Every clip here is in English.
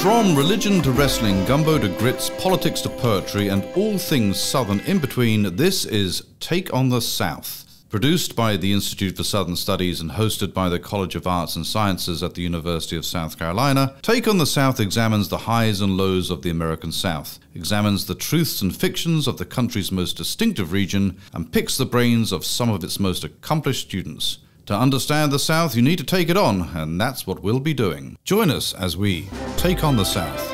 From religion to wrestling, gumbo to grits, politics to poetry, and all things Southern in between, this is Take on the South. Produced by the Institute for Southern Studies and hosted by the College of Arts and Sciences at the University of South Carolina, Take on the South examines the highs and lows of the American South, examines the truths and fictions of the country's most distinctive region, and picks the brains of some of its most accomplished students. To understand the South, you need to take it on, and that's what we'll be doing. Join us as we take on the South.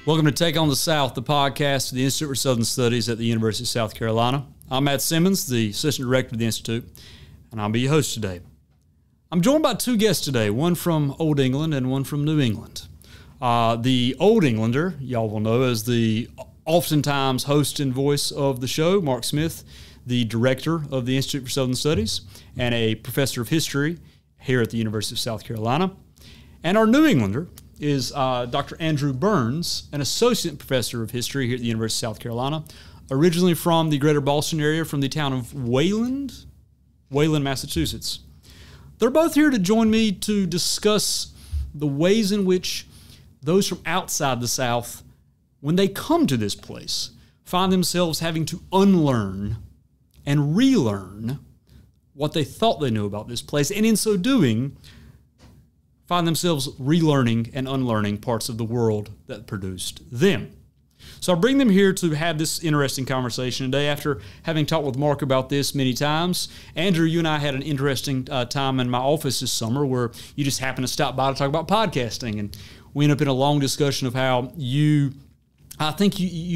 Welcome to Take on the South, the podcast of the Institute for Southern Studies at the University of South Carolina. I'm Matt Simmons, the Assistant Director of the Institute, and I'll be your host today. I'm joined by two guests today, one from Old England and one from New England. The Old Englander, y'all will know as the oftentimes host and voice of the show, Mark Smith, the Director of the Institute for Southern Studies and a Professor of History here at the University of South Carolina. And our New Englander is Dr. Andrew Berns, an Associate Professor of History here at the University of South Carolina, originally from the greater Boston area, from the town of Wayland, Massachusetts. They're both here to join me to discuss the ways in which those from outside the South, when they come to this place, find themselves having to unlearn and relearn what they thought they knew about this place, and in so doing, find themselves relearning and unlearning parts of the world that produced them. So I bring them here to have this interesting conversation today after having talked with Mark about this many times. Andrew, you and I had an interesting time in my office this summer where you just happened to stop by to talk about podcasting, and we ended up in a long discussion of how you've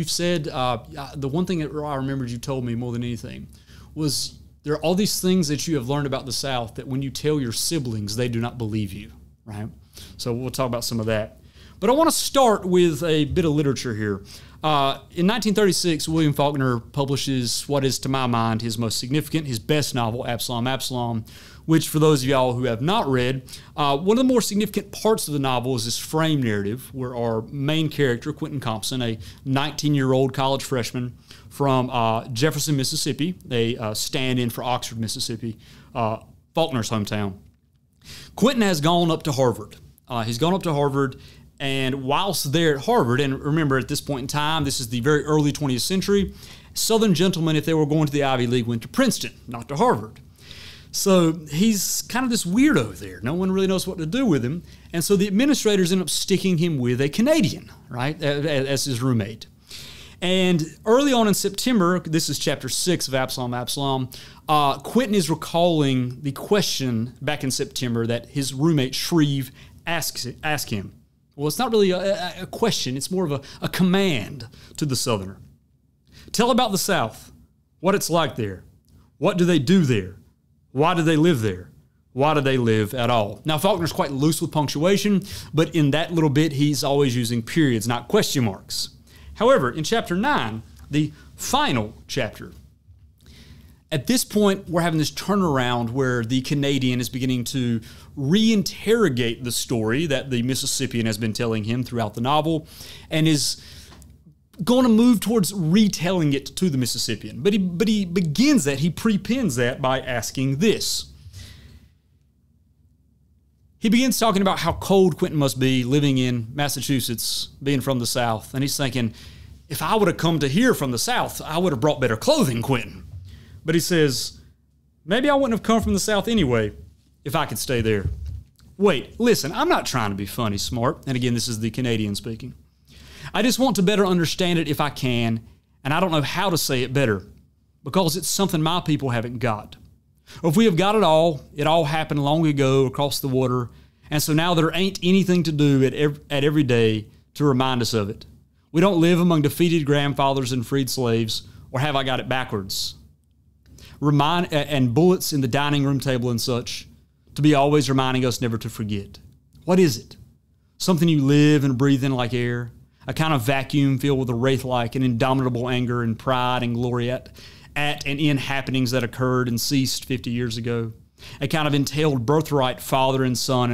said, the one thing that I remembered you told me more than anything was there are all these things that you have learned about the South that when you tell your siblings, they do not believe you. Right? So we'll talk about some of that. But I want to start with a bit of literature here. In 1936, William Faulkner publishes what is, to my mind, his most significant, his best novel, Absalom, Absalom, which, for those of y'all who have not read, one of the more significant parts of the novel is this frame narrative where our main character, Quentin Compson, a 19-year-old college freshman from Jefferson, Mississippi, a stand-in for Oxford, Mississippi, Faulkner's hometown. Quentin has gone up to Harvard. He's gone up to Harvard, and whilst there at Harvard, and remember at this point in time, this is the very early 20th century, Southern gentlemen, if they were going to the Ivy League, went to Princeton, not to Harvard. So he's kind of this weirdo there. No one really knows what to do with him, and so the administrators end up sticking him with a Canadian, right, as his roommate. And early on in September, this is chapter 6 of Absalom, Absalom, Quentin is recalling the question back in September that his roommate Shreve asked him. Well, it's not really a question. It's more of a command to the Southerner. Tell about the South, what it's like there. What do they do there? Why do they live there? Why do they live at all? Now, Faulkner's quite loose with punctuation, but in that little bit, he's always using periods, not question marks. However, in chapter 9, the final chapter, at this point, we're having this turnaround where the Canadian is beginning to reinterrogate the story that the Mississippian has been telling him throughout the novel and is going to move towards retelling it to the Mississippian. But he begins that, he prepends that by asking this. He begins talking about how cold Quentin must be living in Massachusetts, being from the South. And he's thinking, if I would have come to here from the South, I would have brought better clothing, Quentin. But he says, maybe I wouldn't have come from the South anyway if I could stay there. Wait, listen, I'm not trying to be funny, smart. And again, this is the Canadian speaking. I just want to better understand it if I can, and I don't know how to say it better, because it's something my people haven't got. If we have got it all happened long ago across the water, and so now there ain't anything to do at every day to remind us of it. We don't live among defeated grandfathers and freed slaves, or have I got it backwards? And bullets in the dining room table and such, to be always reminding us never to forget. What is it? Something you live and breathe in like air, a kind of vacuum filled with a wraith-like and indomitable anger and pride and glory at and in happenings that occurred and ceased 50 years ago. a kind of entailed birthright father and son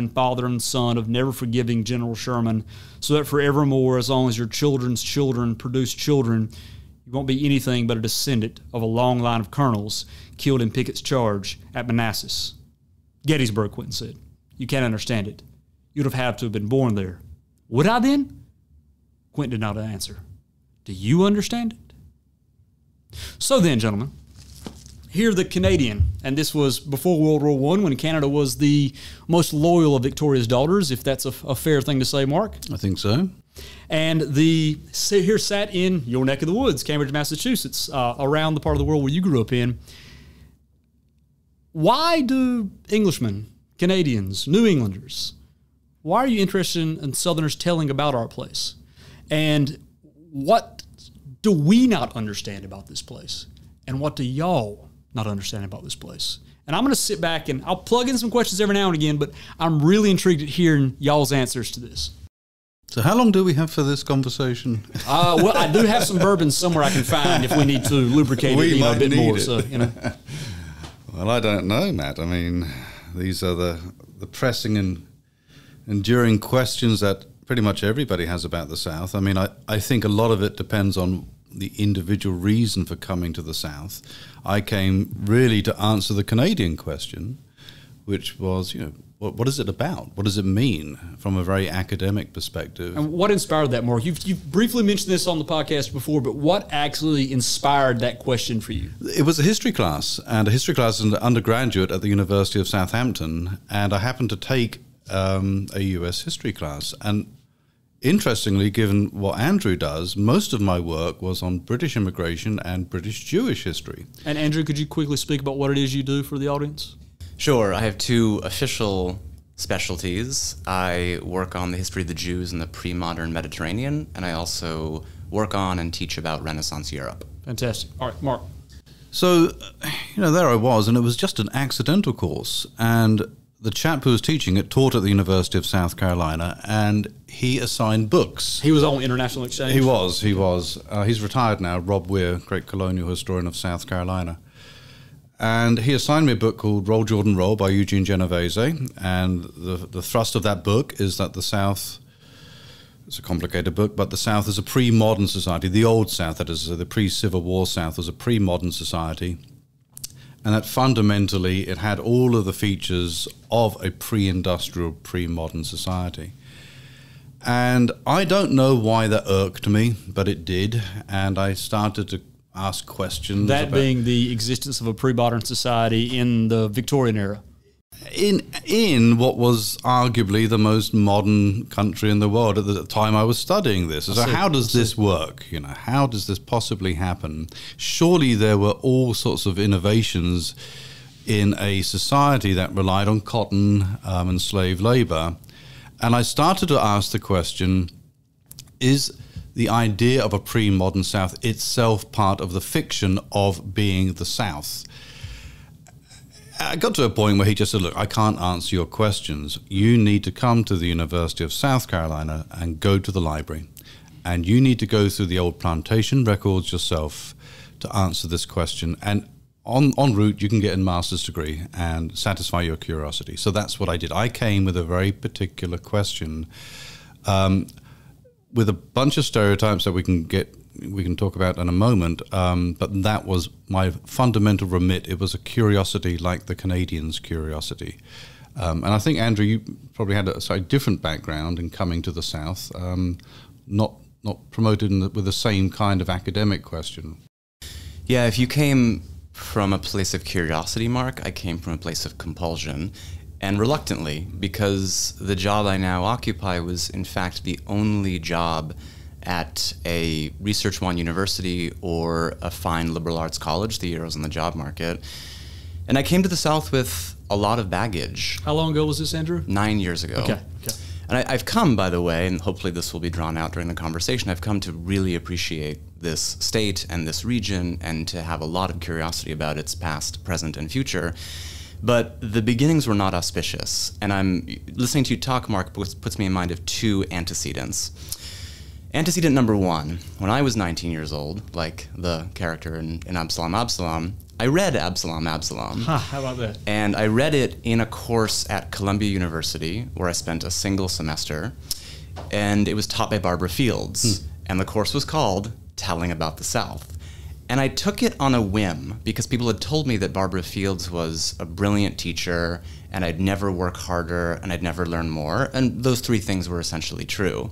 of never forgiving General Sherman, so that forevermore, as long as your children's children produce children, you won't be anything but a descendant of a long line of colonels killed in Pickett's charge at Manassas. Gettysburg, Quentin said. You can't understand it. You'd have had to have been born there. Would I then? Quentin did not answer. Do you understand it? So then, gentlemen, here the Canadian, and this was before World War I, when Canada was the most loyal of Victoria's daughters, if that's a fair thing to say, Mark. I think so. And here sat in your neck of the woods, Cambridge, Massachusetts, around the part of the world where you grew up in. Why do Englishmen, Canadians, New Englanders, why are you interested in Southerners telling about our place? And what do we not understand about this place? And what do y'all not understand about this place? And I'm going to sit back and I'll plug in some questions every now and again, but I'm really intrigued at hearing y'all's answers to this. So how long do we have for this conversation? Well, I do have some bourbon somewhere I can find if we need to lubricate it a bit more. So, Well, I don't know, Matt. I mean, these are the pressing and enduring questions that pretty much everybody has about the South. I mean, I think a lot of it depends on the individual reason for coming to the South. I came really to answer the Canadian question, which was, what is it about? What does it mean from a very academic perspective? And what inspired that, Mark? You've briefly mentioned this on the podcast before, but what actually inspired that question for you? It was a history class, and a history class as an undergraduate at the University of Southampton, and I happened to take a US history class. And interestingly, given what Andrew does, most of my work was on British immigration and British Jewish history. And Andrew, could you quickly speak about what it is you do for the audience? Sure. I have two official specialties. I work on the history of the Jews in the pre-modern Mediterranean, and I also work on and teach about Renaissance Europe. Fantastic. All right, Mark. So, there I was, and it was just an accidental course. And the chap who was teaching it taught at the University of South Carolina, and he assigned books. He was on international exchange? He was. He's retired now, Rob Weir, great colonial historian of South Carolina. And he assigned me a book called Roll, Jordan, Roll by Eugene Genovese. And the thrust of that book is that the South, it's a complicated book, but the South is a pre-modern society. The old South, that is, the pre-Civil War South, was a pre-modern society. And that fundamentally it had all of the features of a pre-industrial, pre-modern society. And I don't know why that irked me, but it did. And I started to ask questions. That being the existence of a pre-modern society in the Victorian era. In what was arguably the most modern country in the world at the time I was studying this. So how does this work? How does this possibly happen? Surely there were all sorts of innovations in a society that relied on cotton and slave labor. And I started to ask the question, is the idea of a pre-modern South itself part of the fiction of being the South? I got to a point where he just said, look, I can't answer your questions. You need to come to the University of South Carolina and go to the library. And you need to go through the old plantation records yourself to answer this question. And en route, you can get a master's degree and satisfy your curiosity. So that's what I did. I came with a very particular question, with a bunch of stereotypes that we can talk about in a moment, but that was my fundamental remit. It was a curiosity like the Canadians' curiosity. And I think, Andrew, you probably had a slightly different background in coming to the South, not promoted with the same kind of academic question. Yeah, if you came from a place of curiosity, Mark, I came from a place of compulsion. And reluctantly, because the job I now occupy was, in fact, the only job at a Research One university or a fine liberal arts college. The year I was on the job market. And I came to the South with a lot of baggage. How long ago was this, Andrew? 9 years ago. Okay. And I've come, by the way, and hopefully this will be drawn out during the conversation, I've come to really appreciate this state and this region and to have a lot of curiosity about its past, present, and future. But the beginnings were not auspicious. And listening to you talk, Mark, puts me in mind of two antecedents. Antecedent number one, when I was 19 years old, like the character in Absalom, I read Absalom, Absalom. How about that? And I read it in a course at Columbia University where I spent a single semester. And it was taught by Barbara Fields. And the course was called Telling About the South. And I took it on a whim because people had told me that Barbara Fields was a brilliant teacher and I'd never work harder and I'd never learn more. And those three things were essentially true.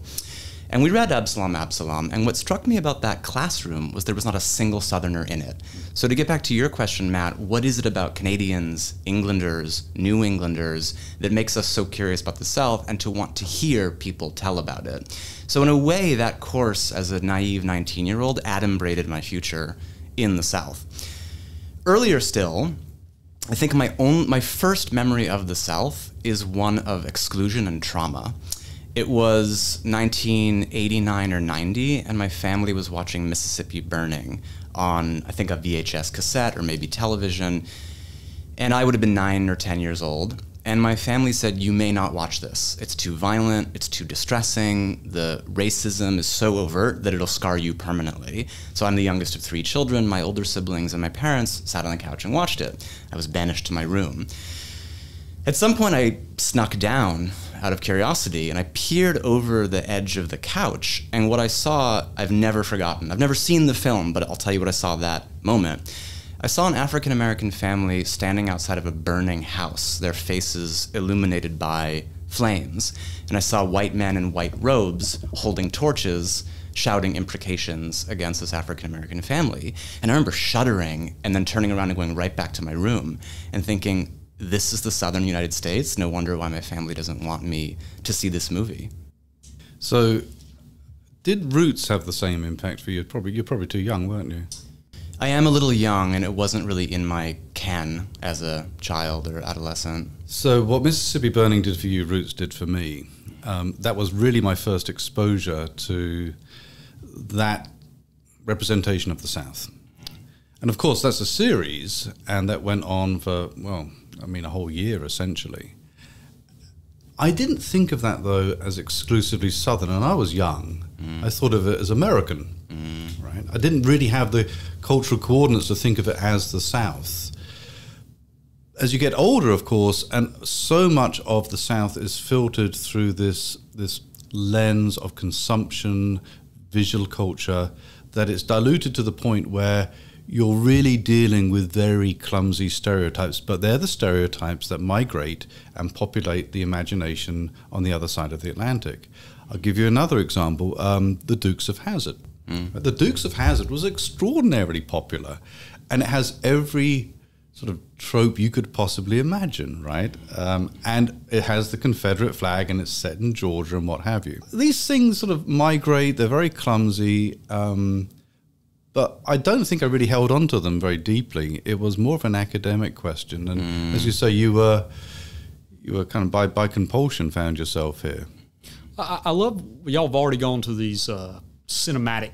And we read Absalom, Absalom, and what struck me about that classroom was there was not a single Southerner in it. So to get back to your question, Matt, what is it about Canadians, Englanders, New Englanders that makes us so curious about the South and to want to hear people tell about it? So in a way, that course, as a naive 19-year-old, adumbrated my future in the South. Earlier still, I think my first memory of the South is one of exclusion and trauma. It was 1989 or 90, and my family was watching Mississippi Burning on, I think, a VHS cassette or maybe television, and I would have been 9 or 10 years old. And my family said, you may not watch this. It's too violent, it's too distressing, the racism is so overt that it'll scar you permanently. So I'm the youngest of 3 children. My older siblings and my parents sat on the couch and watched it. I was banished to my room. At some point, I snuck down out of curiosity, and I peered over the edge of the couch, and what I saw, I've never forgotten. I've never seen the film, but I'll tell you what I saw that moment. I saw an African-American family standing outside of a burning house, their faces illuminated by flames, and I saw white men in white robes holding torches, shouting imprecations against this African-American family. And I remember shuddering and then turning around and going right back to my room and thinking, this is the Southern United States? No wonder why my family doesn't want me to see this movie. So, did Roots have the same impact for you? You're probably too young, weren't you? I am a little young, and it wasn't really in my ken as a child or adolescent. So, what Mississippi Burning did for you, Roots did for me. That was really my first exposure to that representation of the South. And of course, that's a series, and that went on for, a whole year, essentially. I didn't think of that, though, as exclusively Southern, and I was young. I thought of it as American, right? I didn't really have the cultural coordinates to think of it as the South. As you get older, of course, and so much of the South is filtered through this lens of consumption, visual culture, that it's diluted to the point where you're really dealing with very clumsy stereotypes, but they're the stereotypes that migrate and populate the imagination on the other side of the Atlantic. I'll give you another example, the Dukes of Hazzard. The Dukes of Hazzard was extraordinarily popular, and it has every sort of trope you could possibly imagine, right? And it has the Confederate flag, and it's set in Georgia and what have you. These things sort of migrate, they're very clumsy, but I don't think I really held on to them very deeply. It was more of an academic question. And as you say, you were kind of by compulsion found yourself here. I love, y'all have already gone to these cinematic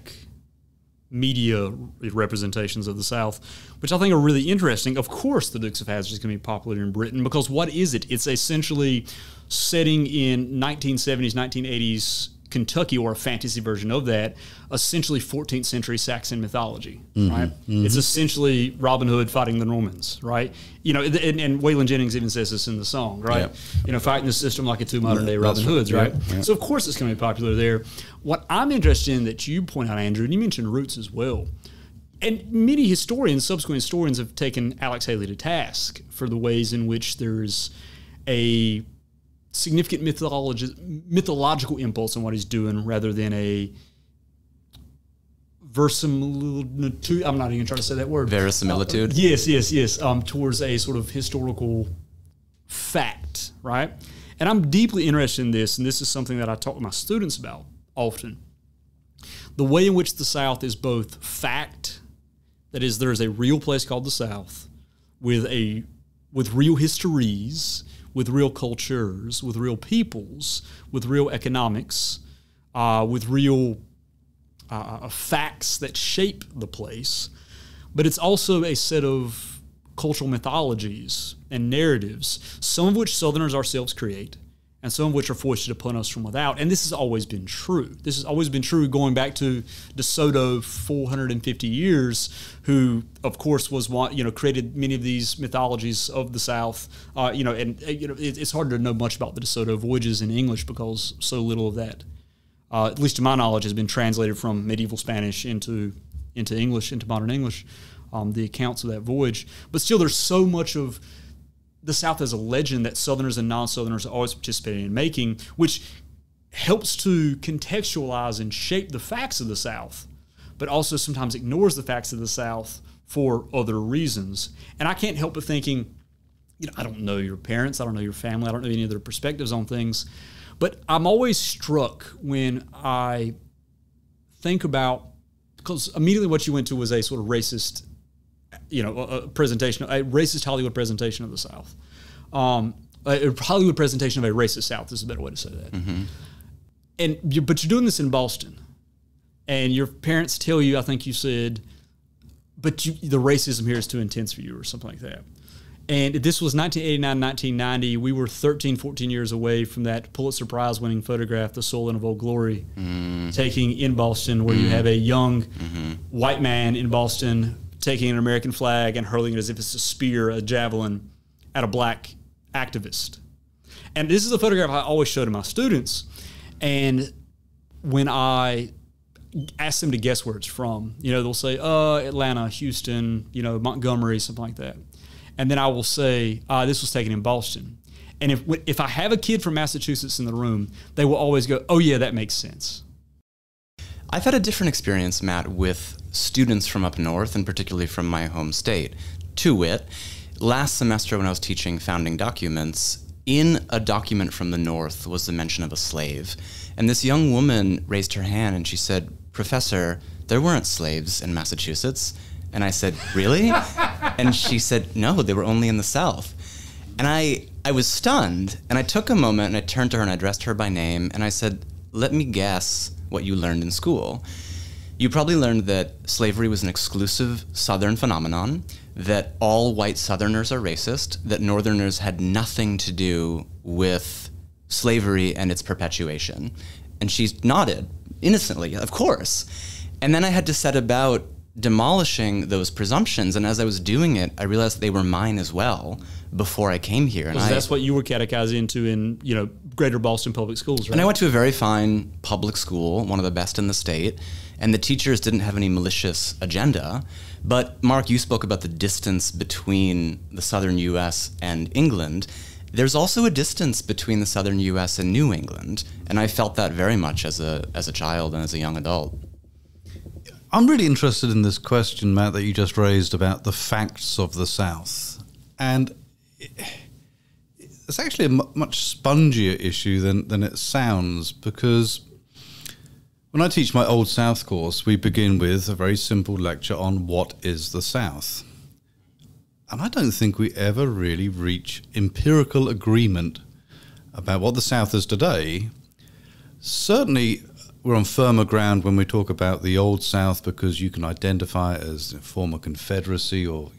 media representations of the South, which I think are really interesting. Of course, the Dukes of Hazzard is going to be popular in Britain because what is it? It's essentially setting in 1970s, 1980s Kentucky, or a fantasy version of that, essentially 14th century Saxon mythology, right? It's essentially Robin Hood fighting the Normans, right? You know, and Waylon Jennings even says this in the song, right? You know, fighting the system like a 2 modern day Robin Hoods, right? So of course it's going to be popular there. What I'm interested in that you point out, Andrew, and you mentioned Roots as well, and many historians, subsequent historians, have taken Alex Haley to task for the ways in which there's a significant mythological impulse in what he's doing rather than a verisimilitude. I'm not even trying to say that word. Verisimilitude? Yes. Towards a sort of historical fact, right? And I'm deeply interested in this, and this is something that I talk to my students about often. The way in which the South is both fact, that is, there is a real place called the South with real histories, with real cultures, with real peoples, with real economics, with real facts that shape the place. But it's also a set of cultural mythologies and narratives, some of which Southerners ourselves create, and some of which are foisted upon us from without. And this has always been true. This has always been true going back to DeSoto 450 years, who, of course, was one, created many of these mythologies of the South. It's hard to know much about the DeSoto voyages in English because so little of that, at least to my knowledge, has been translated from medieval Spanish into English, into modern English, the accounts of that voyage. But still, there's so much of the South as a legend that Southerners and non-Southerners are always participating in making, which helps to contextualize and shape the facts of the South, but also sometimes ignores the facts of the South for other reasons. And I can't help but thinking, I don't know your parents, I don't know your family, I don't know any of their perspectives on things, but I'm always struck when I think about, because immediately what you went to was a sort of racist, a racist Hollywood presentation of the South. A Hollywood presentation of a racist South is a better way to say that. Mm-hmm. But you're doing this in Boston, and your parents tell you, I think you said, but the racism here is too intense for you or something like that. And this was 1989, 1990. We were 13, 14 years away from that Pulitzer Prize-winning photograph, The Soul in of Old Glory, taking in Boston, where you have a young white man in Boston taking an American flag and hurling it as if it's a spear, a javelin, at a black activist. And this is a photograph I always show to my students. And when I ask them to guess where it's from, they'll say, Atlanta, Houston, Montgomery, something like that. And then I will say, this was taken in Boston. And if I have a kid from Massachusetts in the room, they will always go, oh yeah, that makes sense. I've had a different experience, Matt, with students from up north, and particularly from my home state. To wit, last semester when I was teaching founding documents, in a document from the north was the mention of a slave. And this young woman raised her hand and she said, "Professor, there weren't slaves in Massachusetts." And I said, "Really?" And she said, "No, they were only in the South." And I was stunned, and I took a moment and I turned to her and I addressed her by name and I said, "Let me guess what you learned in school. You probably learned that slavery was an exclusive Southern phenomenon, that all white Southerners are racist, that Northerners had nothing to do with slavery and its perpetuation." And she nodded innocently, of course. And then I had to set about demolishing those presumptions, and as I was doing it, I realized they were mine as well before I came here. And that's what you were catechized into in, Greater Boston Public Schools, right? And I went to a very fine public school, one of the best in the state, and the teachers didn't have any malicious agenda. But Mark, you spoke about the distance between the southern U.S. and England. There's also a distance between the southern U.S. and New England, and I felt that very much as a child and as a young adult. I'm really interested in this question, Matt, that you just raised about the facts of the South. And it's actually a much spongier issue than it sounds, because when I teach my Old South course, we begin with a very simple lecture on what is the South. And I don't think we ever really reach empirical agreement about what the South is today. Certainly, we're on firmer ground when we talk about the Old South, because you can identify it as a former Confederacy or,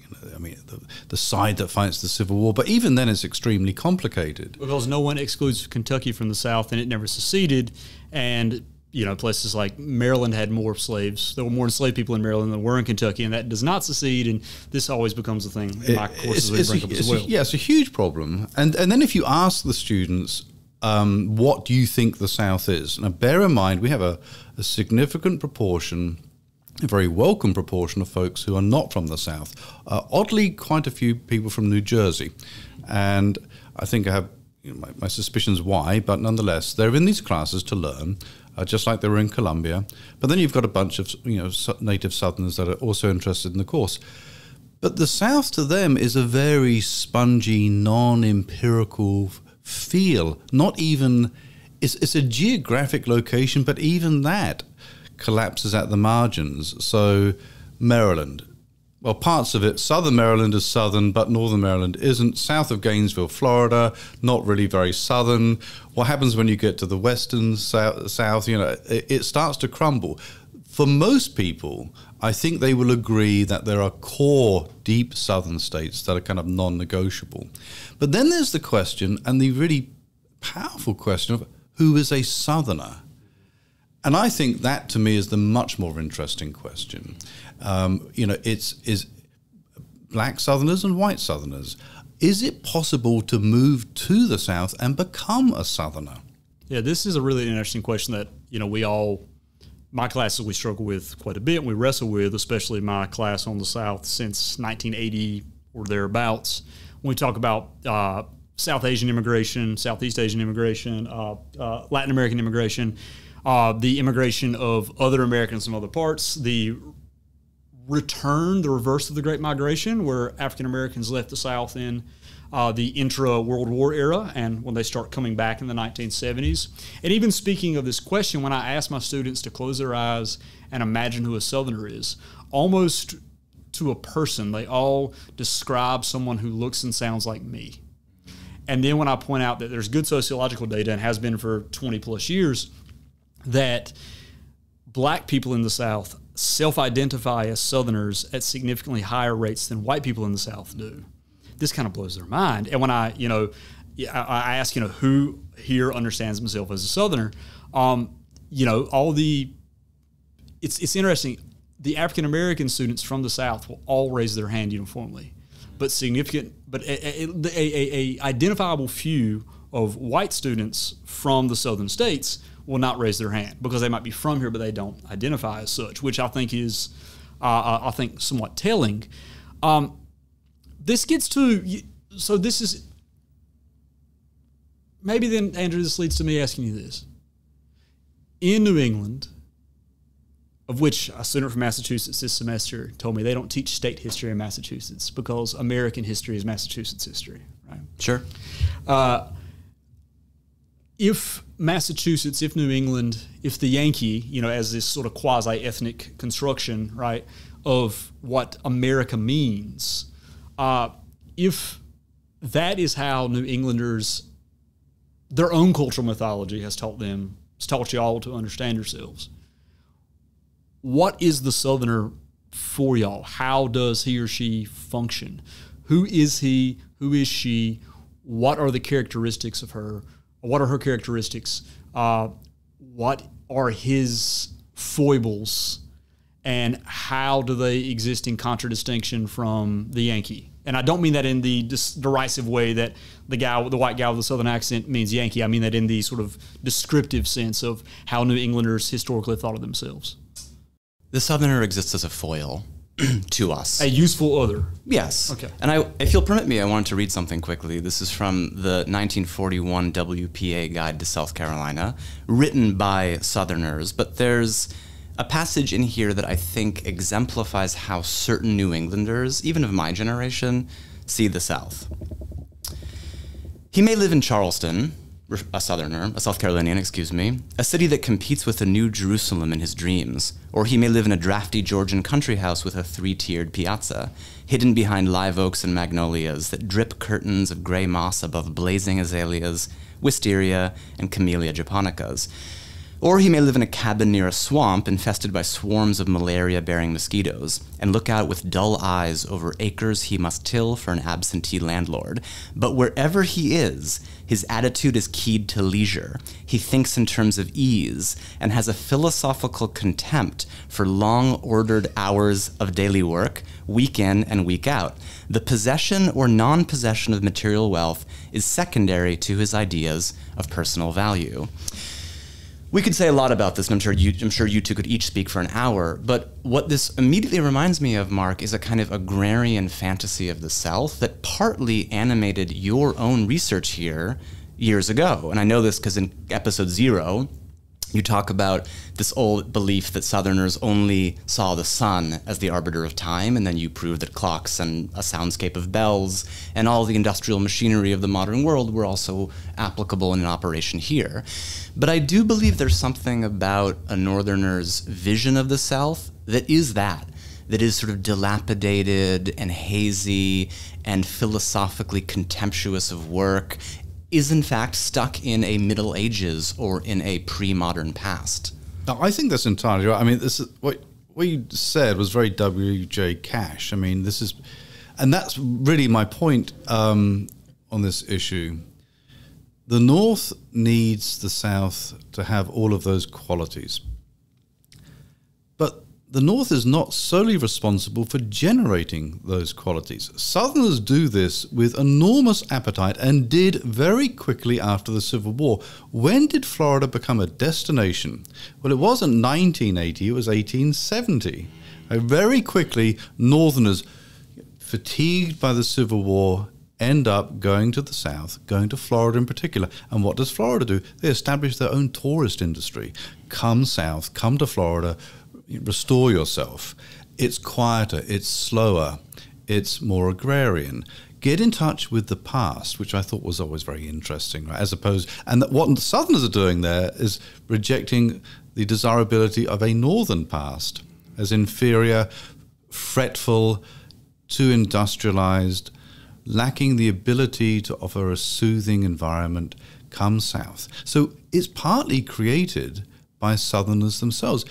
the side that fights the Civil War. But even then, it's extremely complicated. Because no one excludes Kentucky from the South, and it never seceded. And, places like Maryland had more slaves. There were more enslaved people in Maryland than there were in Kentucky, and that does not secede. And this always becomes a thing in my courses we bring up as well. Yeah, it's a huge problem. And then if you ask the students, what do you think the South is? Now, bear in mind, we have a significant proportion, a very welcome proportion of folks who are not from the South. Oddly, quite a few people from New Jersey. And I think I have my suspicions why, but nonetheless, they're in these classes to learn, just like they were in Columbia. But then you've got a bunch of native Southerners that are also interested in the course. But the South to them is a very spongy, non-empirical feel. Not even, it's a geographic location, but even that collapses at the margins. So Maryland, well, parts of it, southern Maryland is southern, but northern Maryland isn't. South of Gainesville, Florida, not really very southern. What happens when you get to the western south, it starts to crumble. For most people, I think they will agree that there are core, deep southern states that are kind of non-negotiable. But then there's the question, and the really powerful question of who is a Southerner? And I think that, to me, is the much more interesting question. It's black Southerners and white Southerners. Is it possible to move to the South and become a Southerner? Yeah, this is a really interesting question that, my classes we struggle with quite a bit, and we wrestle with, especially my class on the South since 1980 or thereabouts. When we talk about South Asian immigration, Southeast Asian immigration, Latin American immigration, the immigration of other Americans from other parts, the reverse of the Great Migration, where African Americans left the South in the intra-World War era, and when they start coming back in the 1970s. And even speaking of this question, when I ask my students to close their eyes and imagine who a Southerner is, almost to a person, they all describe someone who looks and sounds like me. And then when I point out that there's good sociological data, and has been for 20 plus years, that black people in the South self-identify as Southerners at significantly higher rates than white people in the South do. This kind of blows their mind. And when I ask, who here understands himself as a Southerner, it's interesting. The African American students from the South will all raise their hand uniformly, but a identifiable few of white students from the Southern states will not raise their hand because they might be from here, but they don't identify as such, which I think is, somewhat telling. This gets to, so this is, maybe then, Andrew, this leads to me asking you this. In New England, of which a student from Massachusetts this semester told me they don't teach state history in Massachusetts because American history is Massachusetts history, right? Sure. If Massachusetts, if New England, if the Yankee, as this sort of quasi-ethnic construction, right, of what America means, if that is how New Englanders, their own cultural mythology has taught you all to understand yourselves, what is the Southerner for y'all? How does he or she function? Who is he? Who is she? What are the characteristics of her? What are her characteristics? What are his foibles? And how do they exist in contradistinction from the Yankee? And I don't mean that in the derisive way that the white guy with the Southern accent means Yankee. I mean that in the sort of descriptive sense of how New Englanders historically thought of themselves. The Southerner exists as a foil to us. A useful other. Yes. Okay. And if you'll permit me, I wanted to read something quickly. This is from the 1941 WPA Guide to South Carolina, written by Southerners, but there's a passage in here that I think exemplifies how certain New Englanders, even of my generation, see the South. He may live in Charleston, a Southerner, a South Carolinian, a city that competes with the New Jerusalem in his dreams, or he may live in a drafty Georgian country house with a three-tiered piazza, hidden behind live oaks and magnolias that drip curtains of gray moss above blazing azaleas, wisteria, and camellia japonicas. Or he may live in a cabin near a swamp infested by swarms of malaria-bearing mosquitoes, and look out with dull eyes over acres he must till for an absentee landlord. But wherever he is, his attitude is keyed to leisure. He thinks in terms of ease, and has a philosophical contempt for long-ordered hours of daily work, week in and week out. The possession or non-possession of material wealth is secondary to his ideas of personal value. We could say a lot about this, and I'm sure you two could each speak for an hour, but what this immediately reminds me of, Mark, is a kind of agrarian fantasy of the South that partly animated your own research here years ago. And I know this because in episode 0, you talk about this old belief that Southerners only saw the sun as the arbiter of time, and then you prove that clocks and a soundscape of bells and all the industrial machinery of the modern world were also applicable and in operation here. But I do believe there's something about a Northerner's vision of the South that is sort of dilapidated and hazy and philosophically contemptuous of work, is in fact stuck in a Middle Ages or in a pre-modern past. No, I think that's entirely right. I mean, this is what you said was very W.J. Cash. I mean, and that's really my point on this issue. the North needs the South to have all of those qualities. But the North is not solely responsible for generating those qualities. Southerners do this with enormous appetite and did very quickly after the Civil War. When did Florida become a destination? Well, it wasn't 1980, it was 1870. Very quickly, Northerners, fatigued by the Civil War, end up going to the South, going to Florida in particular. And what does Florida do? They establish their own tourist industry. Come south, come to Florida, restore yourself. It's quieter, it's slower, it's more agrarian. Get in touch with the past, which I thought was always very interesting, right? As opposed, and that what the Southerners are doing there is rejecting the desirability of a Northern past as inferior, fretful, too industrialized, lacking the ability to offer a soothing environment. Come south. So it's partly created by Southerners themselves.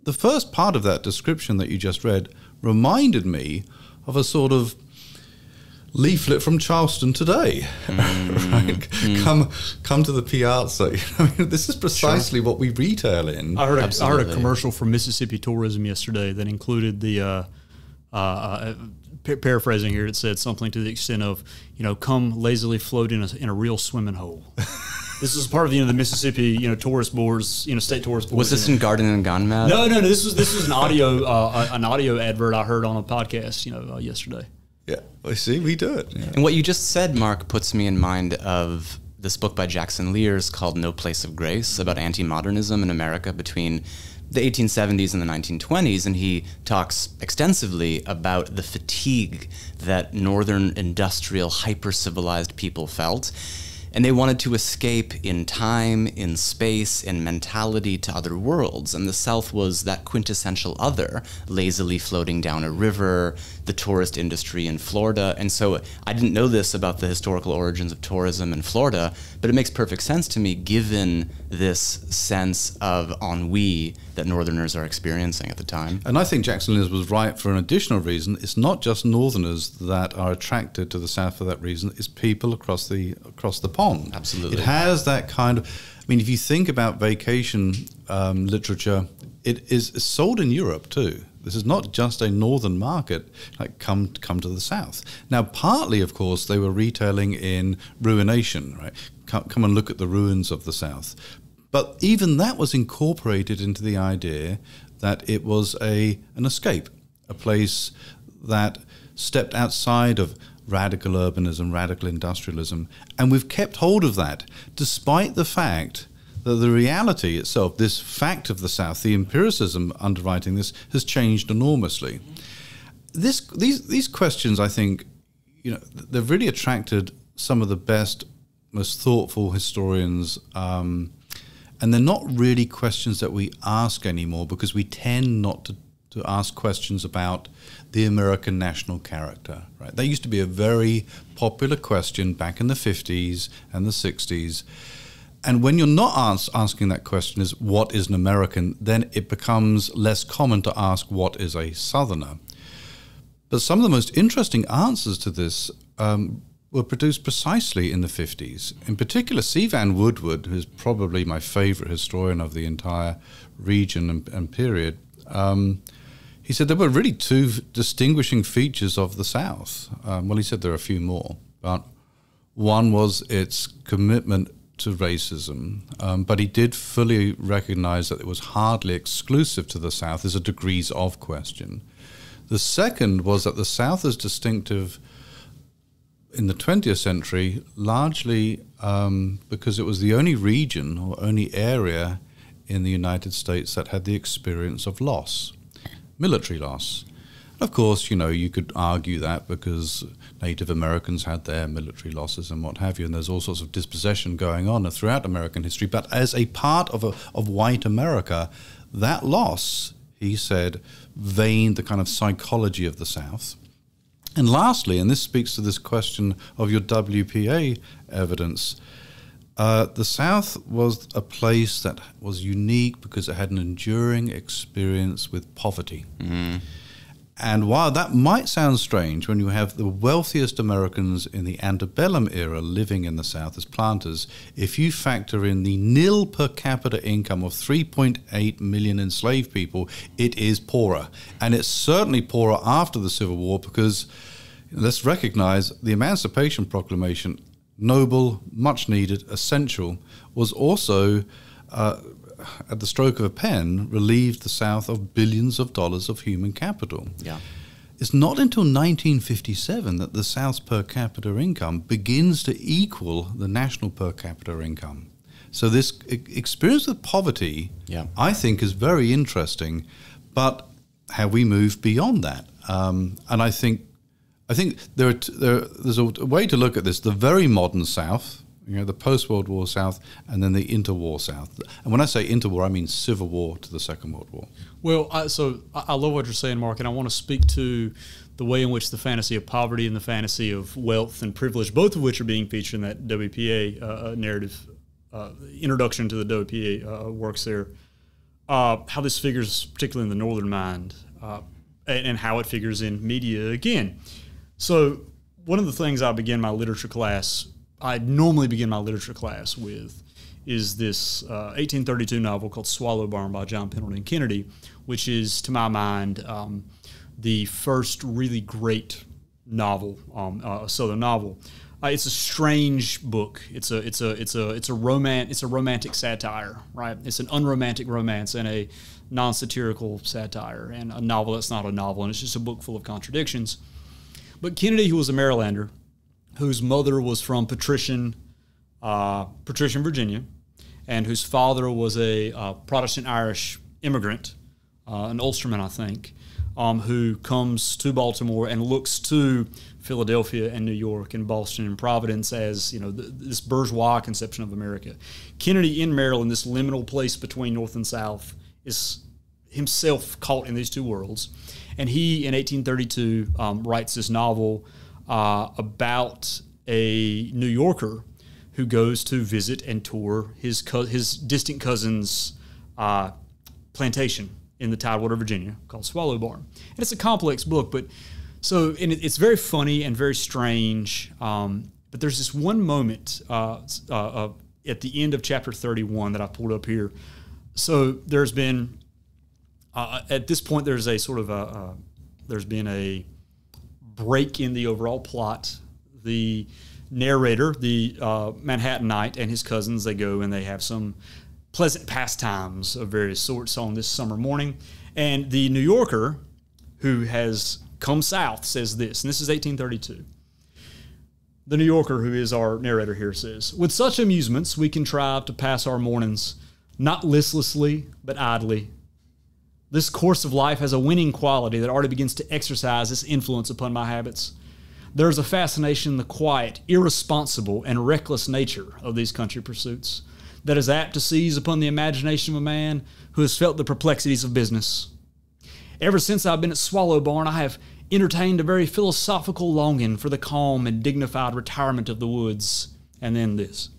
The first part of that description that you just read reminded me of a sort of leaflet from Charleston today. Right? Come to the Piazza. I mean, this is precisely what we retail in. I heard a commercial from Mississippi Tourism yesterday that included the paraphrasing here. It said something to the extent of, come lazily float in a real swimming hole. This is part of the Mississippi tourist boards, state tourist boards. Was this in Garden and Gone Mad? No. This was an audio advert I heard on a podcast yesterday. Yeah, well, see, we do it. Yeah. And what you just said, Mark, puts me in mind of this book by Jackson Lears called No Place of Grace, about anti-modernism in America between the 1870s and the 1920s, and he talks extensively about the fatigue that northern industrial hyper-civilized people felt. And they wanted to escape in time, in space, in mentality to other worlds. And the South was that quintessential other, lazily floating down a river, the tourist industry in Florida. And so I didn't know this about the historical origins of tourism in Florida, but it makes perfect sense to me given this sense of ennui that Northerners are experiencing at the time. And I think Jackson Lears was right for an additional reason. It's not just Northerners that are attracted to the South for that reason. It's people across the pond. Absolutely. It has that kind of, if you think about vacation literature, it is sold in Europe too. This is not just a northern market, like come to the South. Now, partly, of course, they were retailing in ruination, right? Come and look at the ruins of the South. But even that was incorporated into the idea that it was an escape, a place that stepped outside of radical urbanism, radical industrialism. And we've kept hold of that, despite the fact that the reality itself, this fact of the South, the empiricism underwriting this, has changed enormously. These questions, I think, they've really attracted some of the best, most thoughtful historians, and they're not really questions that we ask anymore because we tend not to ask questions about the American national character. Right? That used to be a very popular question back in the 50s and the 60s. And when you're not asking that question is what is an American, then it becomes less common to ask what is a Southerner. But some of the most interesting answers to this were produced precisely in the 50s. In particular, C. Vann Woodward, who's probably my favorite historian of the entire region and period, he said there were really two distinguishing features of the South. Well, he said there are a few more, but one was its commitment to racism, but he did fully recognize that it was hardly exclusive to the South. There's a degrees of question. The second was that the South is distinctive in the 20th century largely because it was the only region or only area in the United States that had the experience of loss, military loss. Of course, you could argue that because Native Americans had their military losses and what have you, and there's all sorts of dispossession going on throughout American history. But as a part of white America, that loss, he said, veined the kind of psychology of the South. And lastly, and this speaks to this question of your WPA evidence, the South was a place that was unique because it had an enduring experience with poverty. Mm-hmm. And while that might sound strange when you have the wealthiest Americans in the antebellum era living in the South as planters, if you factor in the nil per capita income of 3.8 million enslaved people, it is poorer. And it's certainly poorer after the Civil War because, let's recognize, the Emancipation Proclamation, noble, much needed, essential, was also at the stroke of a pen, relieved the South of billions of dollars of human capital. Yeah. It's not until 1957 that the South's per capita income begins to equal the national per capita income. So this experience with poverty, I think, is very interesting, but have we moved beyond that? And I think there's a way to look at this. The very modern South, the post-World War South, and then the interwar South. And when I say interwar, I mean Civil War to the Second World War. Well, I love what you're saying, Mark, and I want to speak to the way in which the fantasy of poverty and the fantasy of wealth and privilege, both of which are being featured in that WPA narrative, introduction to the WPA works there, how this figures particularly in the Northern mind, and how it figures in media again. So one of the things I normally begin my literature class with is this 1832 novel called Swallow Barn by John Pendleton Kennedy, which is, to my mind, the first really great novel, a Southern novel. It's a strange book. It's a romantic satire, right? It's an unromantic romance and a non-satirical satire, and a novel that's not a novel, and it's just a book full of contradictions. But Kennedy, who was a Marylander, whose mother was from Patrician, Virginia, and whose father was a Protestant Irish immigrant, an Ulsterman, I think, who comes to Baltimore and looks to Philadelphia and New York and Boston and Providence as, this bourgeois conception of America. Kennedy in Maryland, this liminal place between North and South, is himself caught in these two worlds. And he, in 1832, writes this novel about a New Yorker who goes to visit and tour his distant cousin's plantation in the Tidewater, Virginia, called Swallow Barn. And it's a complex book, but it's very funny and very strange. But there's this one moment at the end of chapter 31 that I pulled up here. So there's been at this point there's a sort of there's been a break in the overall plot. The narrator, the Manhattanite, and his cousins, they go and they have some pleasant pastimes of various sorts on this summer morning. And the New Yorker, who has come south, says this, and this is 1832. The New Yorker, who is our narrator here, says, "With such amusements we contrive to pass our mornings, not listlessly, but idly. This course of life has a winning quality that already begins to exercise its influence upon my habits. There is a fascination in the quiet, irresponsible, and reckless nature of these country pursuits that is apt to seize upon the imagination of a man who has felt the perplexities of business. Ever since I've been at Swallow Barn, I have entertained a very philosophical longing for the calm and dignified retirement of the woods." And then this,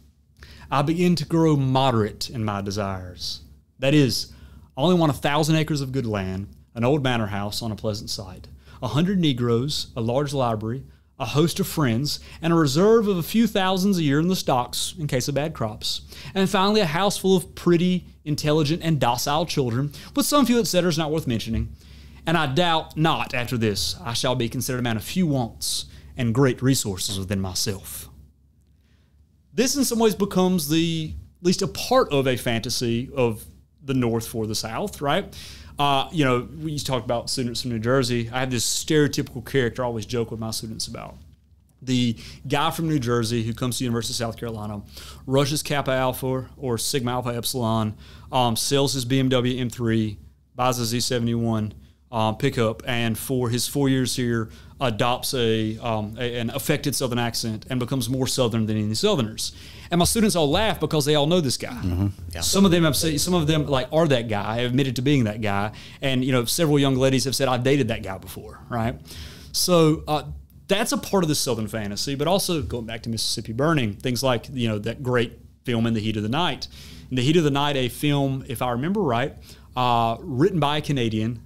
"I begin to grow moderate in my desires. That is, I only want 1,000 acres of good land, an old manor house on a pleasant site, 100 Negroes, a large library, a host of friends, and a reserve of a few thousands a year in the stocks in case of bad crops. And finally, a house full of pretty, intelligent, and docile children, with some few etceteras not worth mentioning. And I doubt not after this I shall be considered a man of few wants and great resources within myself." This in some ways becomes at least a part of a fantasy of the North for the South, right? We used to talk about students from New Jersey. I have this stereotypical character I always joke with my students about. The guy from New Jersey who comes to the University of South Carolina, rushes Kappa Alpha or Sigma Alpha Epsilon, sells his BMW M3, buys a Z71 pickup, and for his 4 years here adopts an affected Southern accent and becomes more Southern than any Southerners. And my students all laugh because they all know this guy. Mm-hmm. Yeah. Some of them are that guy, have admitted to being that guy. And, several young ladies have said, "I've dated that guy before," right? So that's a part of the Southern fantasy, but also going back to Mississippi Burning, things like, that great film In the Heat of the Night. In the Heat of the Night, a film, if I remember right, written by a Canadian,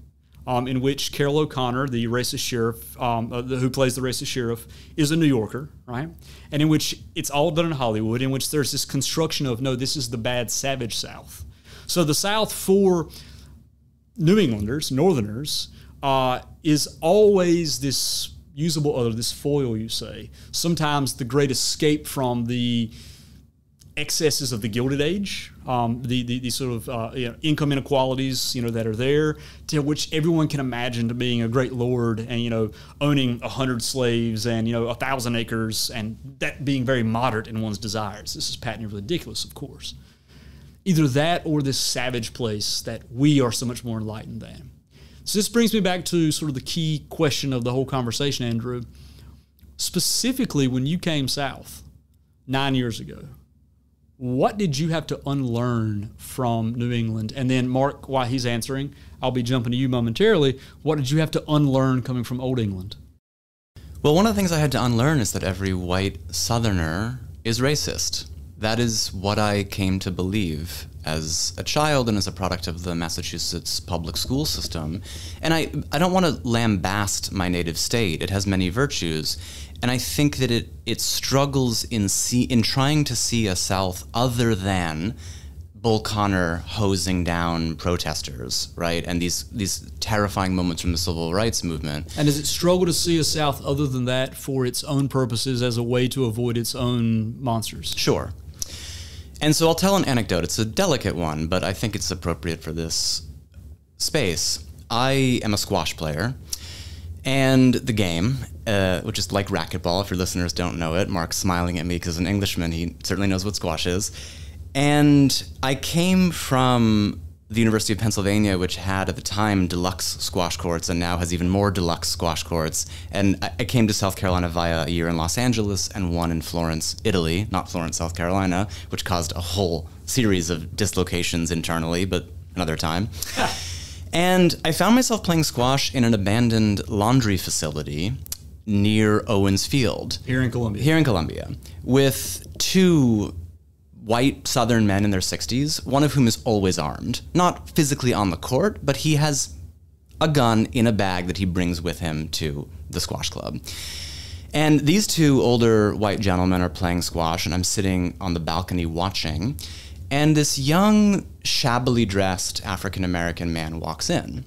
in which Carol O'Connor, the racist sheriff, who plays the racist sheriff, is a New Yorker, right? And in which it's all done in Hollywood, in which there's this construction of, no, this is the bad, savage South. So the South for New Englanders, Northerners, is always this usable other, this foil, you say. Sometimes the great escape from the excesses of the Gilded Age, the sort of income inequalities that are there, to which everyone can imagine to being a great lord and owning 100 slaves and 1,000 acres, and that being very moderate in one's desires. This is patently ridiculous, of course. Either that or this savage place that we are so much more enlightened than. So this brings me back to sort of the key question of the whole conversation, Andrew. Specifically, when you came south 9 years ago, what did you have to unlearn from New England? And then, Mark, while he's answering, I'll be jumping to you momentarily. What did you have to unlearn coming from Old England? Well, one of the things I had to unlearn is that every white Southerner is racist. That is what I came to believe as a child and as a product of the Massachusetts public school system. And I don't want to lambaste my native state. It has many virtues. And I think that it struggles in trying to see a South other than Bull Connor hosing down protesters, right? And these terrifying moments from the civil rights movement. And does it struggle to see a South other than that for its own purposes as a way to avoid its own monsters? Sure. And so I'll tell an anecdote. It's a delicate one, but I think it's appropriate for this space. I am a squash player, and the game, which is like racquetball, if your listeners don't know it, Mark's smiling at me because as an Englishman, he certainly knows what squash is. And I came from the University of Pennsylvania, which had at the time deluxe squash courts and now has even more deluxe squash courts. And I came to South Carolina via a year in Los Angeles and one in Florence, Italy, not Florence, South Carolina, which caused a whole series of dislocations internally, but another time. And I found myself playing squash in an abandoned laundry facility near Owens Field. Here in Columbia. Here in Columbia, with two white Southern men in their 60s, one of whom is always armed. Not physically on the court, but he has a gun in a bag that he brings with him to the squash club. And these two older white gentlemen are playing squash, and I'm sitting on the balcony watching, and this young, shabbily dressed African-American man walks in.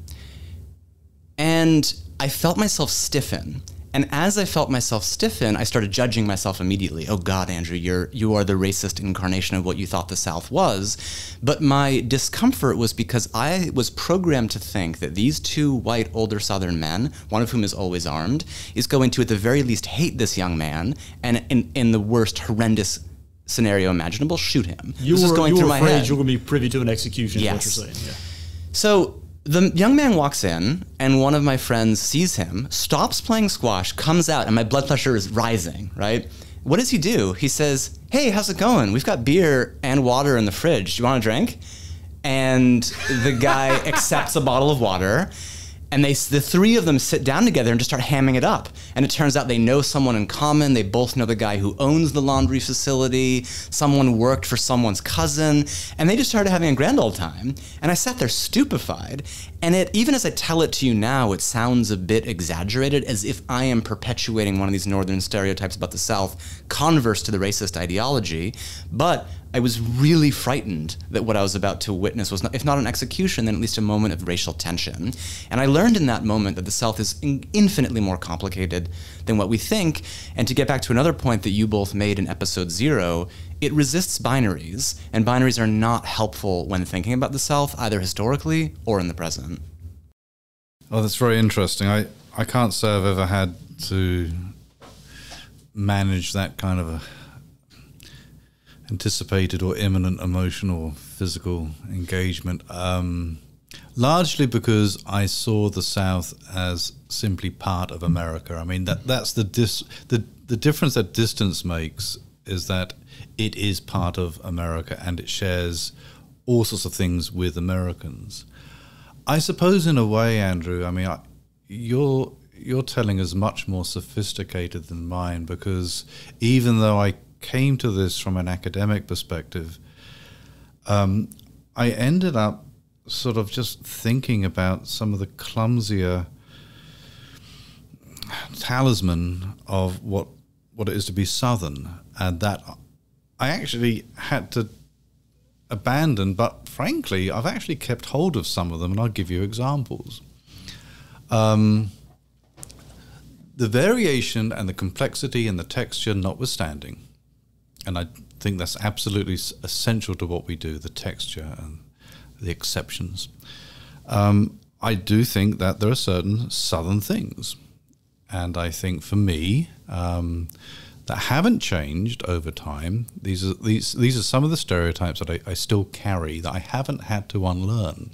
And I felt myself stiffen. And as I felt myself stiffen, I started judging myself immediately. Oh God, Andrew, you are the racist incarnation of what you thought the South was. But my discomfort was because I was programmed to think that these two white older Southern men, one of whom is always armed, is going to at the very least hate this young man, and in the worst horrendous scenario imaginable, shoot him. You this were, is going you through were my afraid head. you were going to be privy to an execution, Yes. is what you're saying. Yeah. So the young man walks in, and one of my friends sees him, stops playing squash, comes out, and my blood pressure is rising, right? What does he do? He says, "Hey, how's it going? We've got beer and water in the fridge. Do you want a drink?" And the guy accepts a bottle of water, and the three of them sit down together and just start hamming it up. And it turns out they know someone in common. They both know the guy who owns the laundry facility. Someone worked for someone's cousin. And they just started having a grand old time. And I sat there stupefied. And even as I tell it to you now, it sounds a bit exaggerated, as if I am perpetuating one of these northern stereotypes about the South, converse to the racist ideology. But I was really frightened that what I was about to witness was, if not an execution, then at least a moment of racial tension. And I learned in that moment that the South is infinitely more complicated than what we think. And to get back to another point that you both made in episode 0, it resists binaries, and binaries are not helpful when thinking about the South, either historically or in the present. Oh, that's very interesting. I can't say I've ever had to manage that kind of a anticipated or imminent emotional physical engagement, largely because I saw the South as simply part of America. I mean, that's the difference that distance makes, is that it is part of America and it shares all sorts of things with Americans. I suppose in a way, Andrew, I mean, your telling is much more sophisticated than mine, because even though I came to this from an academic perspective, I ended up sort of just thinking about some of the clumsier talisman of what it is to be Southern, and that I actually had to abandon, but frankly, I've actually kept hold of some of them, and I'll give you examples. The variation and the complexity and the texture notwithstanding, and I think that's absolutely essential to what we do, the texture and the exceptions. I do think that there are certain Southern things, and I think for me, that haven't changed over time. These are some of the stereotypes that I still carry that I haven't had to unlearn.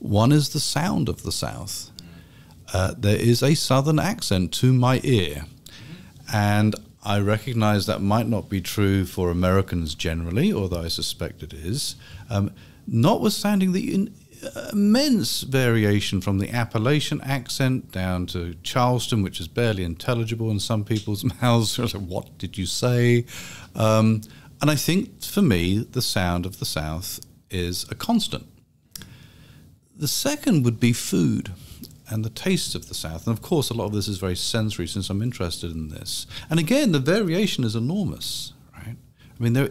One is the sound of the South. There is a Southern accent to my ear, and I recognize that might not be true for Americans generally, although I suspect it is, notwithstanding the immense variation from the Appalachian accent down to Charleston, which is barely intelligible in some people's mouths. Like, what did you say? And I think for me, the sound of the South is a constant. The second would be food and the tastes of the South. And of course, a lot of this is very sensory since I'm interested in this. And again, the variation is enormous, right? I mean,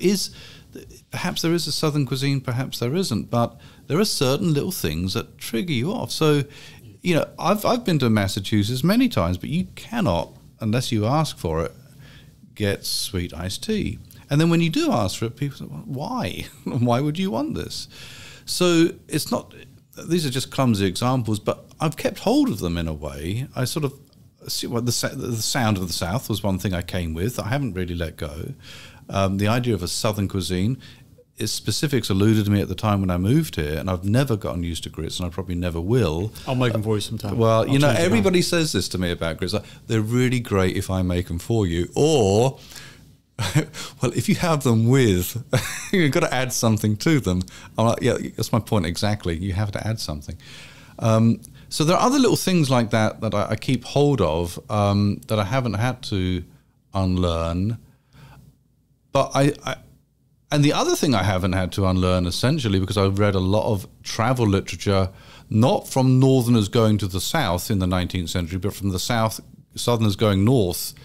perhaps there is a Southern cuisine, perhaps there isn't, but there are certain little things that trigger you off. So, you know, I've been to Massachusetts many times, but you cannot, unless you ask for it, get sweet iced tea. And then when you do ask for it, people say, well, why? Why would you want this? So it's not, these are just clumsy examples, but I've kept hold of them in a way. I sort of, the sound of the South was one thing I came with. I haven't really let go. The idea of a Southern cuisine, its specifics eluded me at the time when I moved here, and I've never gotten used to grits, and I probably never will. I'll make them for you sometime. Well, you know, everybody says this to me about grits. Like, they're really great if I make them for you. Or, well, if you have them with, you've got to add something to them. I'm like, yeah, that's my point exactly. You have to add something. So there are other little things like that that I keep hold of that I haven't had to unlearn. But and the other thing I haven't had to unlearn, essentially, because I've read a lot of travel literature, not from Northerners going to the South in the 19th century, but from the Southerners going north,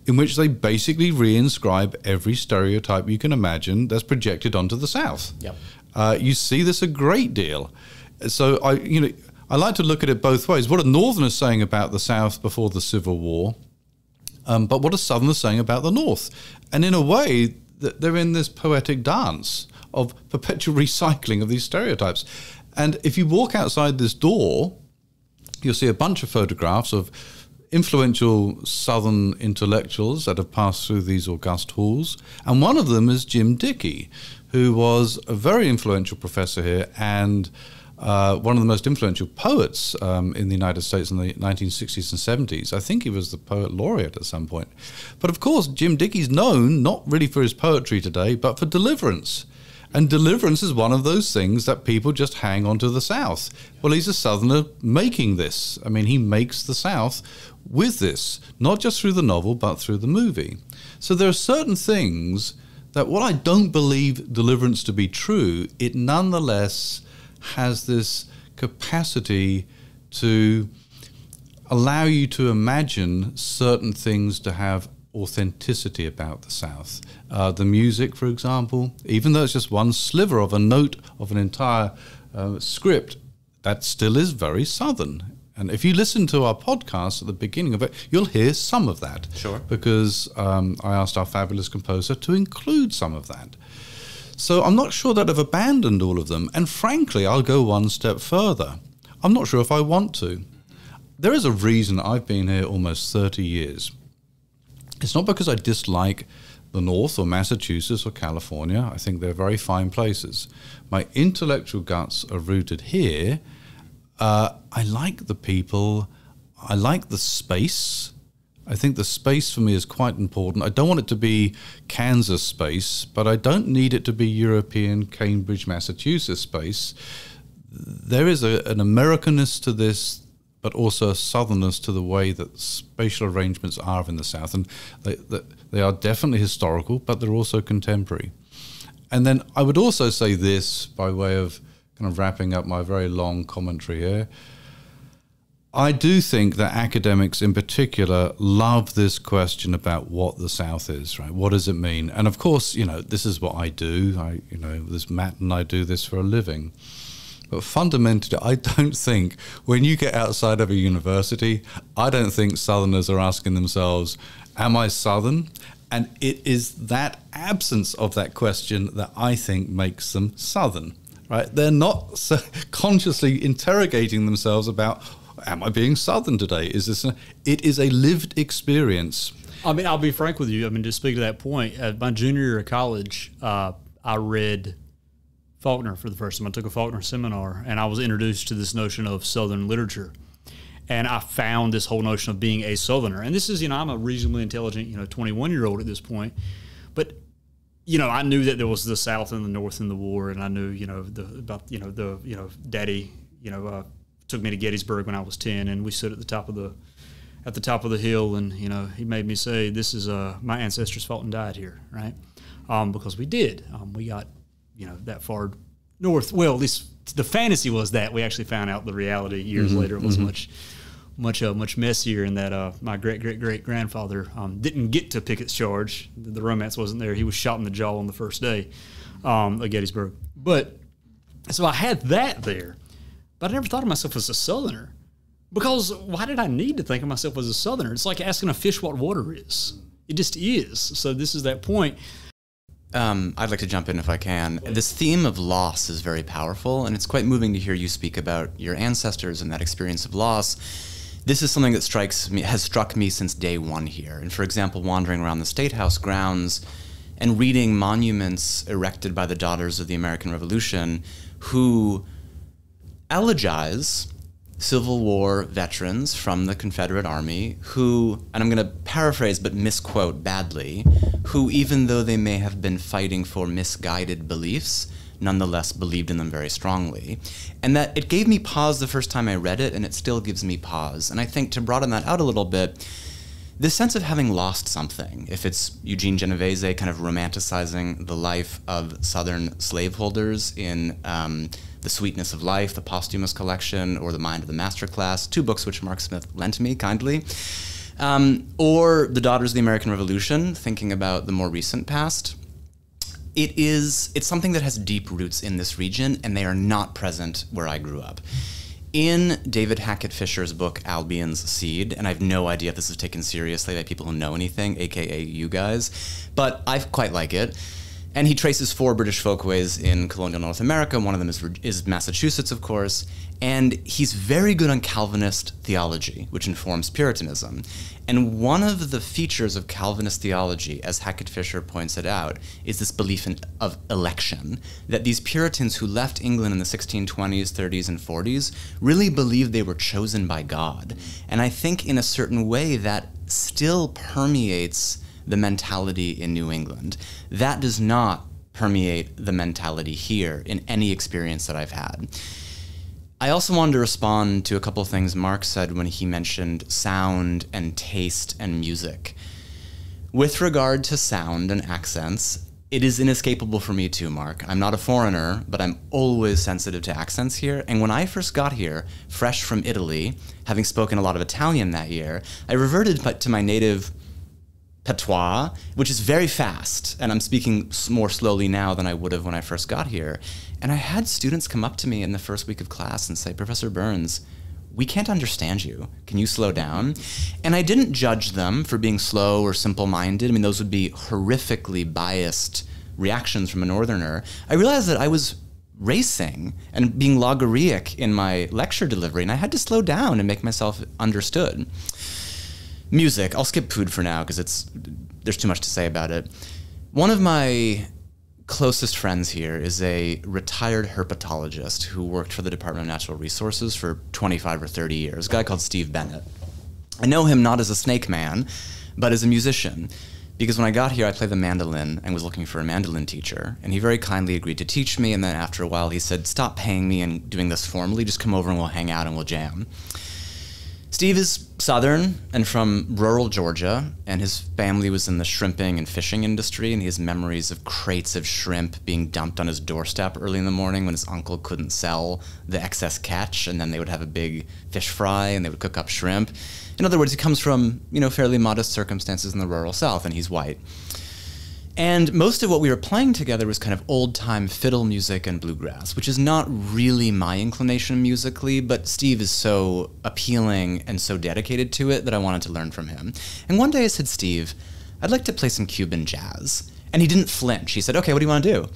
in which they basically reinscribe every stereotype you can imagine that's projected onto the South. Yep. You see this a great deal. So I like to look at it both ways. What are Northerners saying about the South before the Civil War? But what are Southerners saying about the North? And in a way, they're in this poetic dance of perpetual recycling of these stereotypes. And if you walk outside this door, you'll see a bunch of photographs of influential Southern intellectuals that have passed through these august halls. And one of them is Jim Dickey, who was a very influential professor here and one of the most influential poets in the United States in the 1960s and 70s. I think he was the poet laureate at some point. But of course, Jim Dickey's known not really for his poetry today, but for deliverance. And deliverance is one of those things that people just hang on to the South. Well, he's a Southerner making this. I mean, he makes the South with this, not just through the novel, but through the movie. So there are certain things that, while I don't believe deliverance to be true, it nonetheless has this capacity to allow you to imagine certain things to have authenticity about the South. The music, for example, even though it's just one sliver of a note of an entire script, that still is very Southern. And if you listen to our podcast at the beginning of it, you'll hear some of that. Sure. Because I asked our fabulous composer to include some of that. So I'm not sure that I've abandoned all of them. And frankly, I'll go one step further. I'm not sure if I want to. There is a reason I've been here almost 30 years. It's not because I dislike the North or Massachusetts or California. I think they're very fine places. My intellectual guts are rooted here. I like the people. I like the space. I think the space for me is quite important. I don't want it to be Kansas space, but I don't need it to be European, Cambridge, Massachusetts space. There is an Americanness to this, but also a Southernness to the way that spatial arrangements are in the South. And they are definitely historical, but they're also contemporary. And then I would also say this by way of kind of wrapping up my very long commentary here. I do think that academics in particular love this question about what the South is, right? What does it mean? And of course, this is what I do. This Matt and I do this for a living. But fundamentally, I don't think when you get outside of a university, I don't think Southerners are asking themselves, am I Southern? And it is that absence of that question that I think makes them Southern, right? They're not so consciously interrogating themselves about, am I being Southern today? It is a lived experience. I mean, I'll be frank with you. I mean, to speak to that point, at my junior year of college, I read Faulkner for the first time. I took a Faulkner seminar, and I was introduced to this notion of Southern literature. And I found this whole notion of being a Southerner. And this is, I'm a reasonably intelligent, 21-year-old at this point. But, I knew that there was the South and the North in the war, and I knew, Daddy, took me to Gettysburg when I was 10, and we stood at the top of the hill, and he made me say, "This is my ancestors fought and died here," right? Because we did. We got that far north. Well, at least the fantasy was that. We actually found out the reality years later. It was much messier, in that my great grandfather didn't get to Pickett's charge. The romance wasn't there. He was shot in the jaw on the first day at Gettysburg. But so I had that there. But I never thought of myself as a Southerner, because why did I need to think of myself as a Southerner? It's like asking a fish what water is. It just is. So this is that point. I'd like to jump in if I can. This theme of loss is very powerful, and it's quite moving to hear you speak about your ancestors and that experience of loss. This is something that has struck me since day one here. And for example, wandering around the State House grounds and reading monuments erected by the Daughters of the American Revolution who elegize Civil War veterans from the Confederate Army who, and I'm going to paraphrase but misquote badly, who, even though they may have been fighting for misguided beliefs, nonetheless believed in them very strongly. And that it gave me pause the first time I read it, and it still gives me pause. And I think, to broaden that out a little bit, this sense of having lost something, if it's Eugene Genovese kind of romanticizing the life of Southern slaveholders in The Sweetness of Life, the posthumous collection, or The Mind of the Masterclass, 2 books which Mark Smith lent me kindly, or The Daughters of the American Revolution, thinking about the more recent past. It's something that has deep roots in this region, and they are not present where I grew up. In David Hackett Fisher's book, Albion's Seed, and I have no idea if this is taken seriously by people who know anything, aka you guys, but I quite like it. And he traces 4 British folkways in colonial North America. One of them is Massachusetts, of course. And he's very good on Calvinist theology, which informs Puritanism. And one of the features of Calvinist theology, as Hackett Fisher points it out, is this belief of election, that these Puritans who left England in the 1620s, 30s, and 40s really believed they were chosen by God. And I think in a certain way that still permeates the mentality in New England. That does not permeate the mentality here in any experience that I've had. I also wanted to respond to a couple of things Mark said when he mentioned sound and taste and music. With regard to sound and accents, it is inescapable for me too, Mark. I'm not a foreigner, but I'm always sensitive to accents here. And when I first got here, fresh from Italy, having spoken a lot of Italian that year, I reverted to my native patois, which is very fast, and I'm speaking more slowly now than I would have when I first got here. And I had students come up to me in the first week of class and say, "Professor Berns, we can't understand you. Can you slow down?" And I didn't judge them for being slow or simple-minded. I mean, those would be horrifically biased reactions from a northerner. I realized that I was racing and being logorrheic in my lecture delivery, and I had to slow down and make myself understood. Music. I'll skip food for now because there's too much to say about it. One of my closest friends here is a retired herpetologist who worked for the Department of Natural Resources for 25 or 30 years, a guy called Steve Bennett. I know him not as a snake man, but as a musician, because when I got here, I played the mandolin and was looking for a mandolin teacher, and he very kindly agreed to teach me, and then after a while he said, "Stop paying me and doing this formally, just come over and we'll hang out and we'll jam." Steve is Southern and from rural Georgia, and his family was in the shrimping and fishing industry, and he has memories of crates of shrimp being dumped on his doorstep early in the morning when his uncle couldn't sell the excess catch, and then they would have a big fish fry and they would cook up shrimp. In other words, he comes from, fairly modest circumstances in the rural South, and he's white. And most of what we were playing together was kind of old-time fiddle music and bluegrass, which is not really my inclination musically, but Steve is so appealing and so dedicated to it that I wanted to learn from him. And one day I said, Steve, I'd like to play some Cuban jazz. And he didn't flinch. He said, okay, what do you want to do?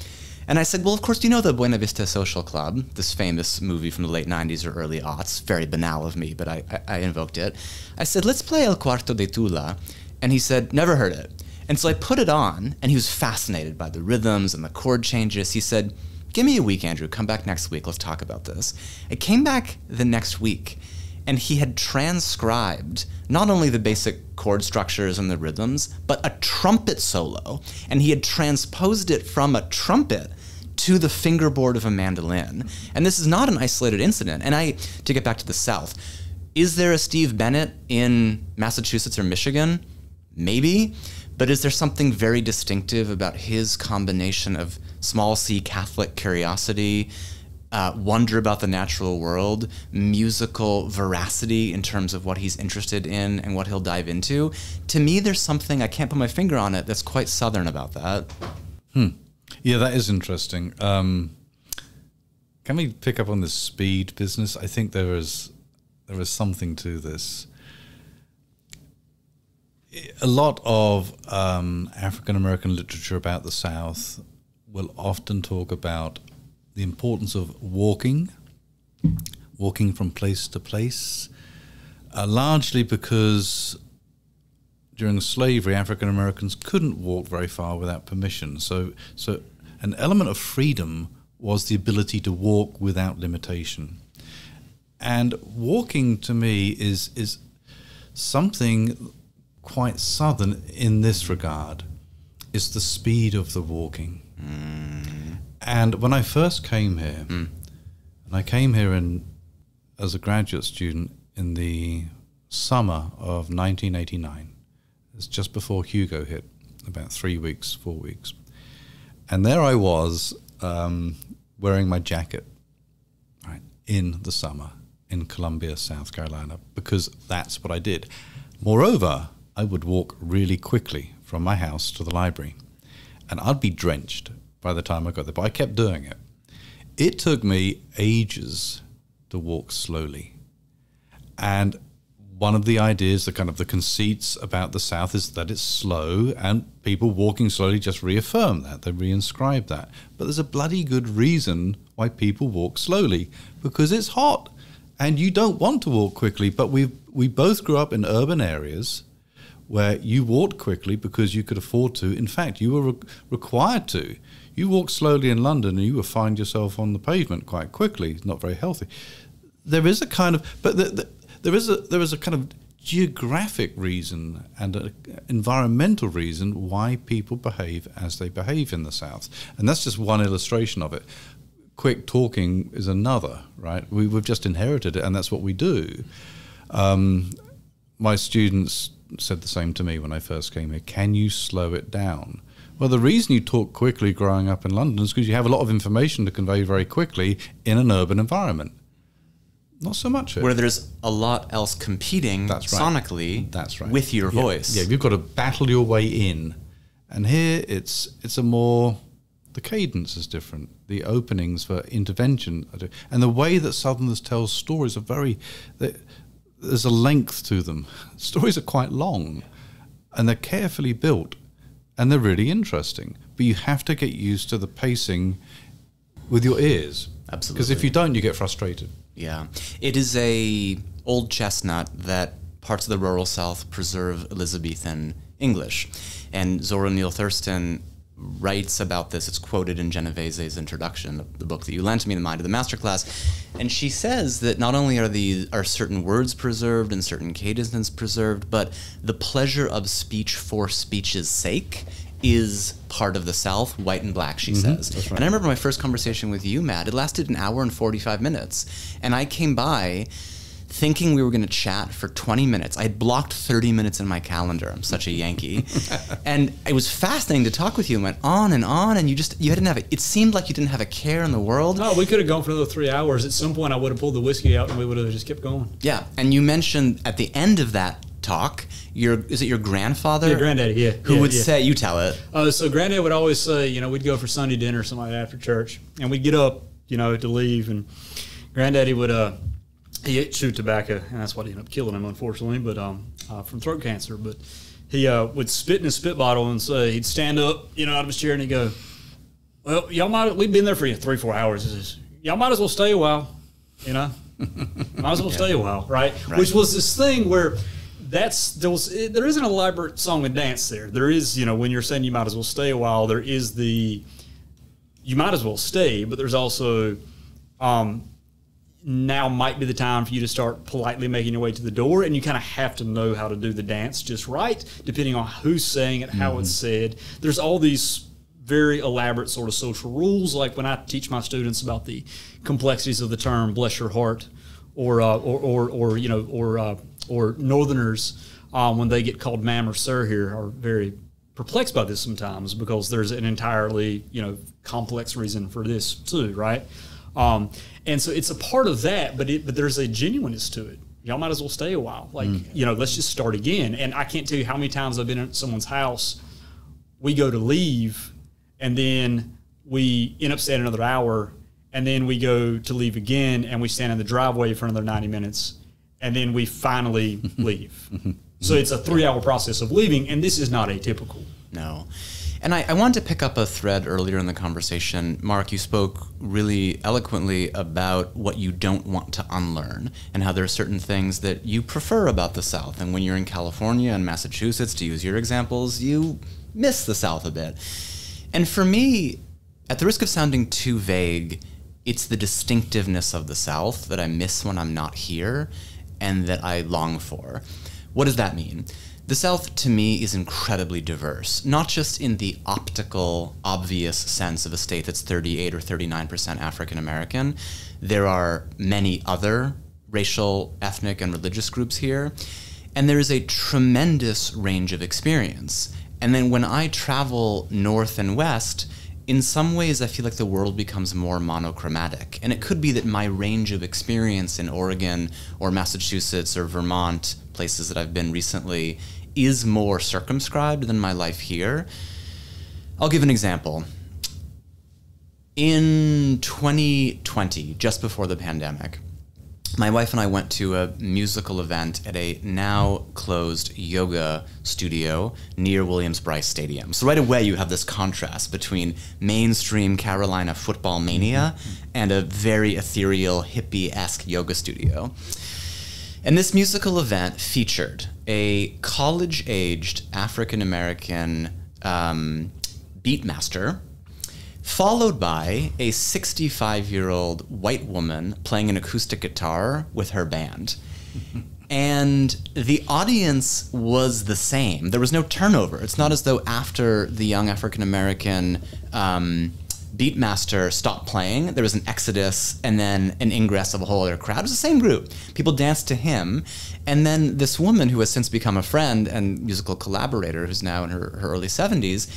And I said, well, of course, do you know the Buena Vista Social Club, this famous movie from the late 90s or early aughts? Very banal of me, but I invoked it. I said, let's play El Cuarto de Tula. And he said, never heard it. And so I put it on, and he was fascinated by the rhythms and the chord changes. He said, give me a week, Andrew. Come back next week. Let's talk about this. I came back the next week, and he had transcribed not only the basic chord structures and the rhythms, but a trumpet solo. And he had transposed it from a trumpet to the fingerboard of a mandolin. And this is not an isolated incident. And to get back to the South, is there a Steve Bennett in Massachusetts or Michigan? Maybe. But is there something very distinctive about his combination of small c Catholic curiosity, wonder about the natural world, musical veracity in terms of what he's interested in and what he'll dive into? To me, there's something, I can't put my finger on it, that's quite Southern about that. Yeah, that is interesting. Can we pick up on the speed business? I think there is something to this. A lot of African-American literature about the South will often talk about the importance of walking from place to place, largely because during slavery, African-Americans couldn't walk very far without permission. So an element of freedom was the ability to walk without limitation. And walking, to me, is something quite Southern in this regard. Is the speed of the walking. And when I first came here, and I came here as a graduate student in the summer of 1989, it's just before Hugo hit, about 4 weeks. And there I was wearing my jacket, right, in the summer in Columbia, South Carolina, because that's what I did. Moreover, I would walk really quickly from my house to the library, and I'd be drenched by the time I got there, but I kept doing it. It took me ages to walk slowly. And one of the ideas, the kind of the conceits about the South is that it's slow, and people walking slowly just reaffirm that, they reinscribe that. But there's a bloody good reason why people walk slowly, because it's hot, and you don't want to walk quickly. But we both grew up in urban areas where you walked quickly because you could afford to. In fact, you were required to. You walk slowly in London and you will find yourself on the pavement quite quickly. It's not very healthy. There is a kind of, but there is a kind of geographic reason and an environmental reason why people behave as they behave in the South. And that's just one illustration of it. Quick talking is another, right? We've just inherited it, and that's what we do. My students said the same to me when I first came here. Can you slow it down? Well, the reason you talk quickly growing up in London is because you have a lot of information to convey very quickly in an urban environment. Not so much here. Where there's a lot else competing sonically with your voice. Yeah, you've got to battle your way in. And here it's a more, the cadence is different. The openings for intervention are different. And the way that Southerners tell stories are there's a length to them. Stories are quite long, and they're carefully built, and they're really interesting. But you have to get used to the pacing with your ears. Absolutely. Because if you don't, you get frustrated. Yeah. It is a old chestnut that parts of the rural South preserve Elizabethan English. And Zora Neale Thurston writes about this. It's quoted in Genovese's introduction, the book that you lent me, The Mind of the Masterclass. And she says that not only are certain words preserved and certain cadences preserved, but the pleasure of speech for speech's sake is part of the South, white and black, she says. That's right. And I remember my first conversation with you, Matt. It lasted an hour and 45 minutes. And I came by thinking we were going to chat for 20 minutes. I had blocked 30 minutes in my calendar. I'm such a Yankee. And it was fascinating to talk with you, and went on, and you didn't have it seemed like you didn't have a care in the world. No, we could have gone for another 3 hours. At some point I would have pulled the whiskey out and we would have just kept going. Yeah, and you mentioned at the end of that talk, is it your grandfather? Your granddaddy, yeah. Who would say, you tell it. So Granddad would always say, we'd go for Sunday dinner or something like that after church, and we'd get up, to leave, and Granddaddy would, he chewed tobacco, and that's what ended up killing him, unfortunately, but from throat cancer. But he would spit in his spit bottle and say, he'd stand up, out of his chair, and he'd go, well, we've been there for 3-4 hours. He says, y'all might as well stay a while, might as well stay a while, right? Which was this thing where there isn't an elaborate song and dance there. There is, when you're saying you might as well stay a while, there is you might as well stay, but there's also, now might be the time for you to start politely making your way to the door, and you kind of have to know how to do the dance just right, depending on who's saying it, how it's said. There's all these very elaborate sort of social rules, like when I teach my students about the complexities of the term "bless your heart," or Northerners, when they get called ma'am or sir here, are very perplexed by this sometimes, because there's an entirely, complex reason for this too, right? And so it's a part of that, but there's a genuineness to it. Y'all might as well stay a while. Like, let's just start again. And I can't tell you how many times I've been at someone's house, we go to leave, and then we end up staying another hour, and then we go to leave again, and we stand in the driveway for another 90 minutes, and then we finally leave. So it's a 3-hour process of leaving, and this is not atypical. No. And I wanted to pick up a thread earlier in the conversation. Mark, you spoke really eloquently about what you don't want to unlearn, and how there are certain things that you prefer about the South. And when you're in California and Massachusetts, to use your examples, you miss the South a bit. And for me, at the risk of sounding too vague, it's the distinctiveness of the South that I miss when I'm not here, and that I long for. What does that mean? The South, to me, is incredibly diverse, not just in the optical, obvious sense of a state that's 38 or 39% African American. There are many other racial, ethnic, and religious groups here, and there is a tremendous range of experience. And then when I travel north and west, in some ways I feel like the world becomes more monochromatic. And it could be that my range of experience in Oregon or Massachusetts or Vermont, places that I've been recently, is more circumscribed than my life here. I'll give an example. In 2020, just before the pandemic, my wife and I went to a musical event at a now closed yoga studio near Williams-Brice Stadium. So right away you have this contrast between mainstream Carolina football mania and a very ethereal, hippie-esque yoga studio. And this musical event featured a college-aged African-American beatmaster, followed by a 65-year-old white woman playing an acoustic guitar with her band. And the audience was the same. There was no turnover. It's not as though after the young African-American beatmaster stopped playing, there was an exodus and then an ingress of a whole other crowd. It was the same group. People danced to him. And then this woman, who has since become a friend and musical collaborator, who's now in her early 70s,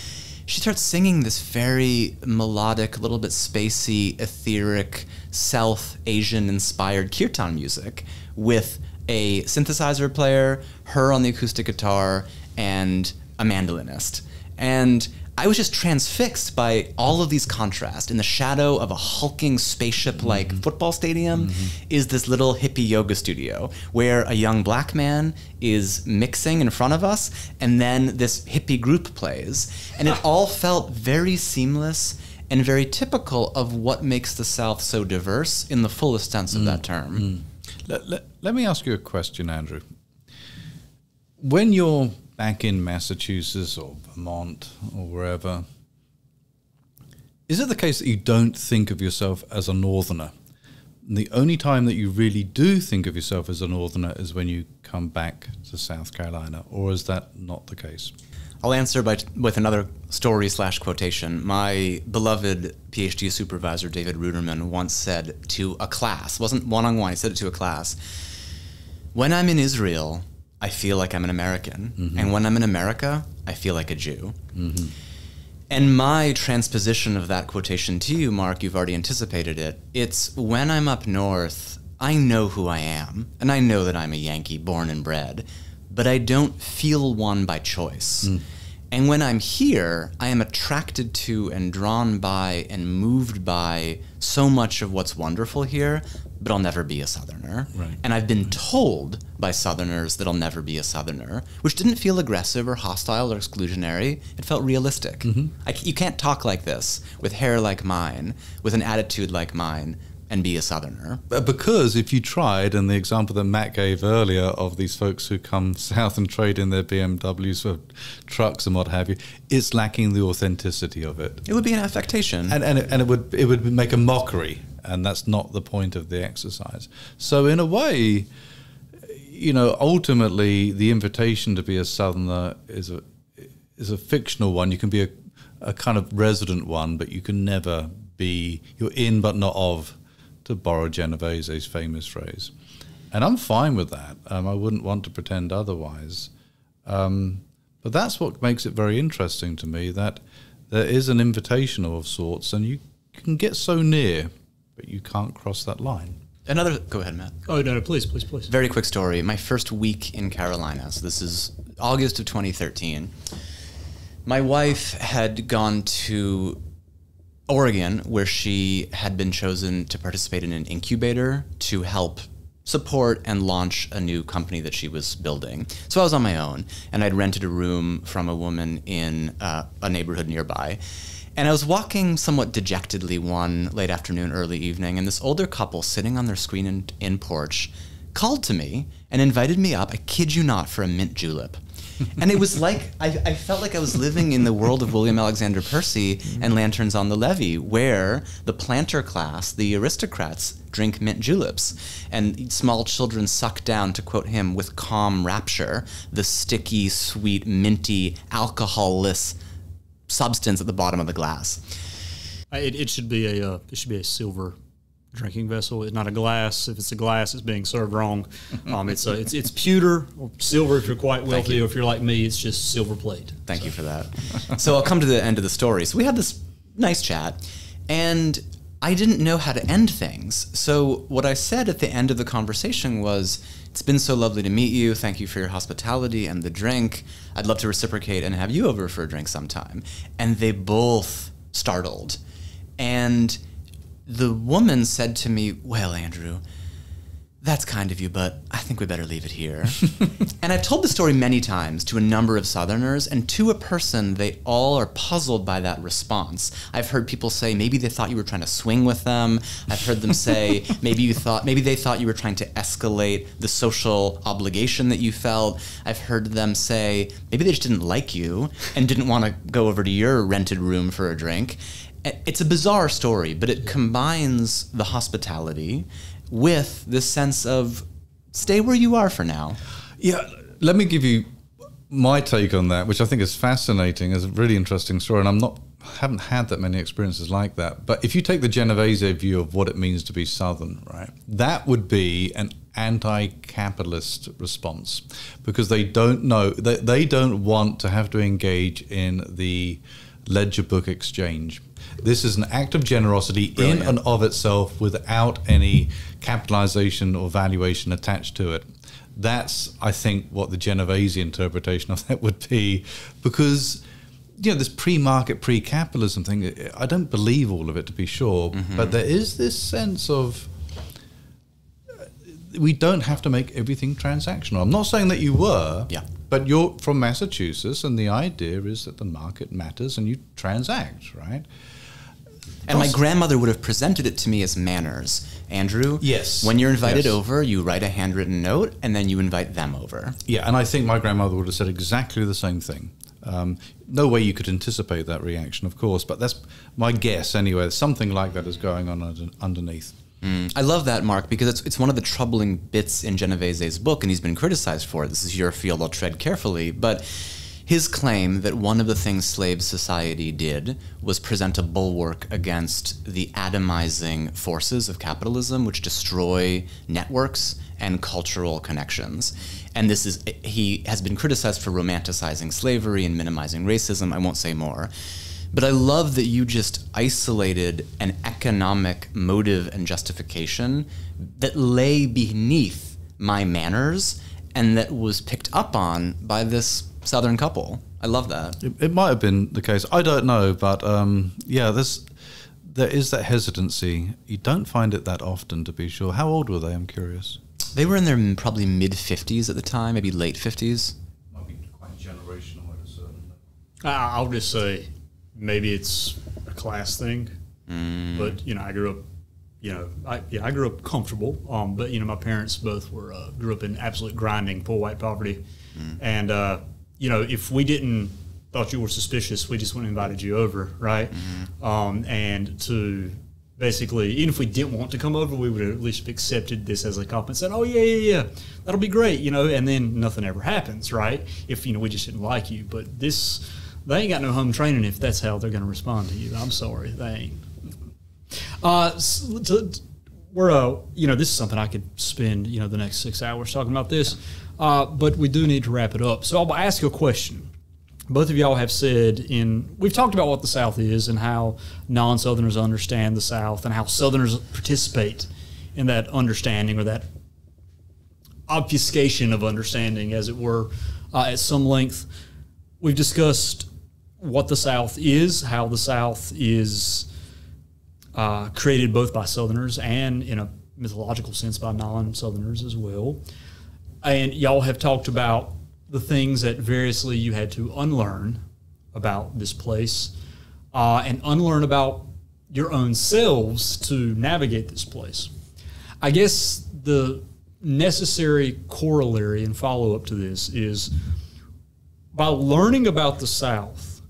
she starts singing this very melodic, a little bit spacey, etheric, South Asian-inspired kirtan music with a synthesizer player, her on the acoustic guitar, and a mandolinist. And I was just transfixed by all of these contrasts. In the shadow of a hulking spaceship-like football stadium is this little hippie yoga studio where a young black man is mixing in front of us, and then this hippie group plays. And it all felt very seamless and very typical of what makes the South so diverse in the fullest sense of that term. Let me ask you a question, Andrew. When you're back in Massachusetts or Vermont or wherever, is it the case that you don't think of yourself as a Northerner? And the only time that you really do think of yourself as a Northerner is when you come back to South Carolina, or is that not the case? I'll answer with another story/quotation. My beloved PhD supervisor, David Ruderman, once said to a class, it wasn't one-on-one, he said it to a class, When I'm in Israel, I feel like I'm an American. And when I'm in America, I feel like a Jew. And my transposition of that quotation to you, Mark, you've already anticipated it. It's when I'm up north, I know who I am. And I know that I'm a Yankee born and bred. But I don't feel one by choice. And when I'm here, I am attracted to and drawn by and moved by so much of what's wonderful here, but I'll never be a Southerner. Right. And I've been told by Southerners that I'll never be a Southerner, which didn't feel aggressive or hostile or exclusionary. It felt realistic. You can't talk like this with hair like mine, with an attitude like mine, and be a Southerner. Because if you tried, and the example that Matt gave earlier of these folks who come south and trade in their BMWs for trucks and what have you, it's lacking the authenticity of it. It would be an affectation. And it would make a mockery, and that's not the point of the exercise. So in a way, ultimately the invitation to be a Southerner is a fictional one. You can be a kind of resident one, but you can never be, you're in but not of, to borrow Genovese's famous phrase. And I'm fine with that. I wouldn't want to pretend otherwise. But that's what makes it very interesting to me, that there is an invitation of sorts, and you can get so near, but you can't cross that line. Go ahead, Matt. Oh, no, please. Very quick story. My first week in Carolina, so this is August of 2013. My wife had gone to Oregon, where she had been chosen to participate in an incubator to help support and launch a new company that she was building. So I was on my own, and I'd rented a room from a woman in a neighborhood nearby. And I was walking somewhat dejectedly one late afternoon, early evening, and this older couple sitting on their screen-in porch called to me and invited me up, I kid you not, for a mint julep. And it was like, I felt like I was living in the world of William Alexander Percy and Lanterns on the Levee, where the planter class, the aristocrats, drink mint juleps. And small children suck down, to quote him, with calm rapture, the sticky, sweet, minty, alcohol-less substance at the bottom of the glass. It should be a silver drinking vessel. It's not a glass. If it's a glass, it's being served wrong. It's pewter or silver if you're quite wealthy, or if you're like me, it's just silver plate. Thank you for that. So I'll come to the end of the story. So we had this nice chat, and I didn't know how to end things. So what I said at the end of the conversation was, it's been so lovely to meet you. Thank you for your hospitality and the drink. I'd love to reciprocate and have you over for a drink sometime. And they both startled. And the woman said to me, well, Andrew, that's kind of you, but I think we better leave it here. And I've told the story many times to a number of Southerners, and to a person, they all are puzzled by that response. I've heard people say maybe they thought you were trying to swing with them. I've heard them say maybe they thought you were trying to escalate the social obligation that you felt. I've heard them say maybe they just didn't like you and didn't want to go over to your rented room for a drink. It's a bizarre story, but it combines the hospitality with this sense of stay where you are for now. Yeah, let me give you my take on that, which I think is fascinating. It's a really interesting story, and haven't had that many experiences like that. But if you take the Genovese view of what it means to be Southern, right, that would be an anti-capitalist response, because they don't know, they don't want to have to engage in the ledger book exchange. This is an act of generosity in and of itself, without any capitalization or valuation attached to it. That's, I think, what the Genovese interpretation of that would be, because this pre-market, pre-capitalism thing, I don't believe all of it, to be sure, but there is this sense of we don't have to make everything transactional. I'm not saying that you were, but you're from Massachusetts, and the idea is that the market matters and you transact, right? And my grandmother would have presented it to me as manners. Andrew, yes, when you're invited over, you write a handwritten note, and then you invite them over. Yeah, and I think my grandmother would have said exactly the same thing. No way you could anticipate that reaction, of course, but that's my guess anyway. Something like that is going on underneath. I love that, Mark, because it's one of the troubling bits in Genovese's book, and he's been criticized for it. This is your field, I'll tread carefully. But his claim that one of the things slave society did was present a bulwark against the atomizing forces of capitalism, which destroy networks and cultural connections. And he has been criticized for romanticizing slavery and minimizing racism. I won't say more. But I love that you just isolated an economic motive and justification that lay beneath my manners and that was picked up on by this Southern couple. I love that. It might have been the case. I don't know, but there is that hesitancy. You don't find it that often, to be sure. How old were they? I'm curious. They were in their probably mid-50s at the time, maybe late 50s. Might be quite generational, I'd assume. I'll just say maybe it's a class thing, but I grew up. I grew up comfortable, but my parents both grew up in absolute grinding, poor white poverty, and if we didn't thought you were suspicious, we just went and invited you over, right? And to basically, even if we didn't want to come over, we would have at least have accepted this as a compliment, said, "Oh yeah, that'll be great," and then nothing ever happens, right? If we just didn't like you, but they ain't got no home training if that's how they're going to respond to you. I'm sorry, they ain't. This is something I could spend, the next 6 hours talking about this, but we do need to wrap it up. So I'll ask you a question. Both of y'all have said we've talked about what the South is and how non-Southerners understand the South and how Southerners participate in that understanding or that obfuscation of understanding, as it were, at some length. We've discussed what the South is, how the South is created both by Southerners and, in a mythological sense, by non-Southerners as well. And y'all have talked about the things that variously you had to unlearn about this place and unlearn about your own selves to navigate this place. I guess the necessary corollary and follow-up to this is, by learning about the South,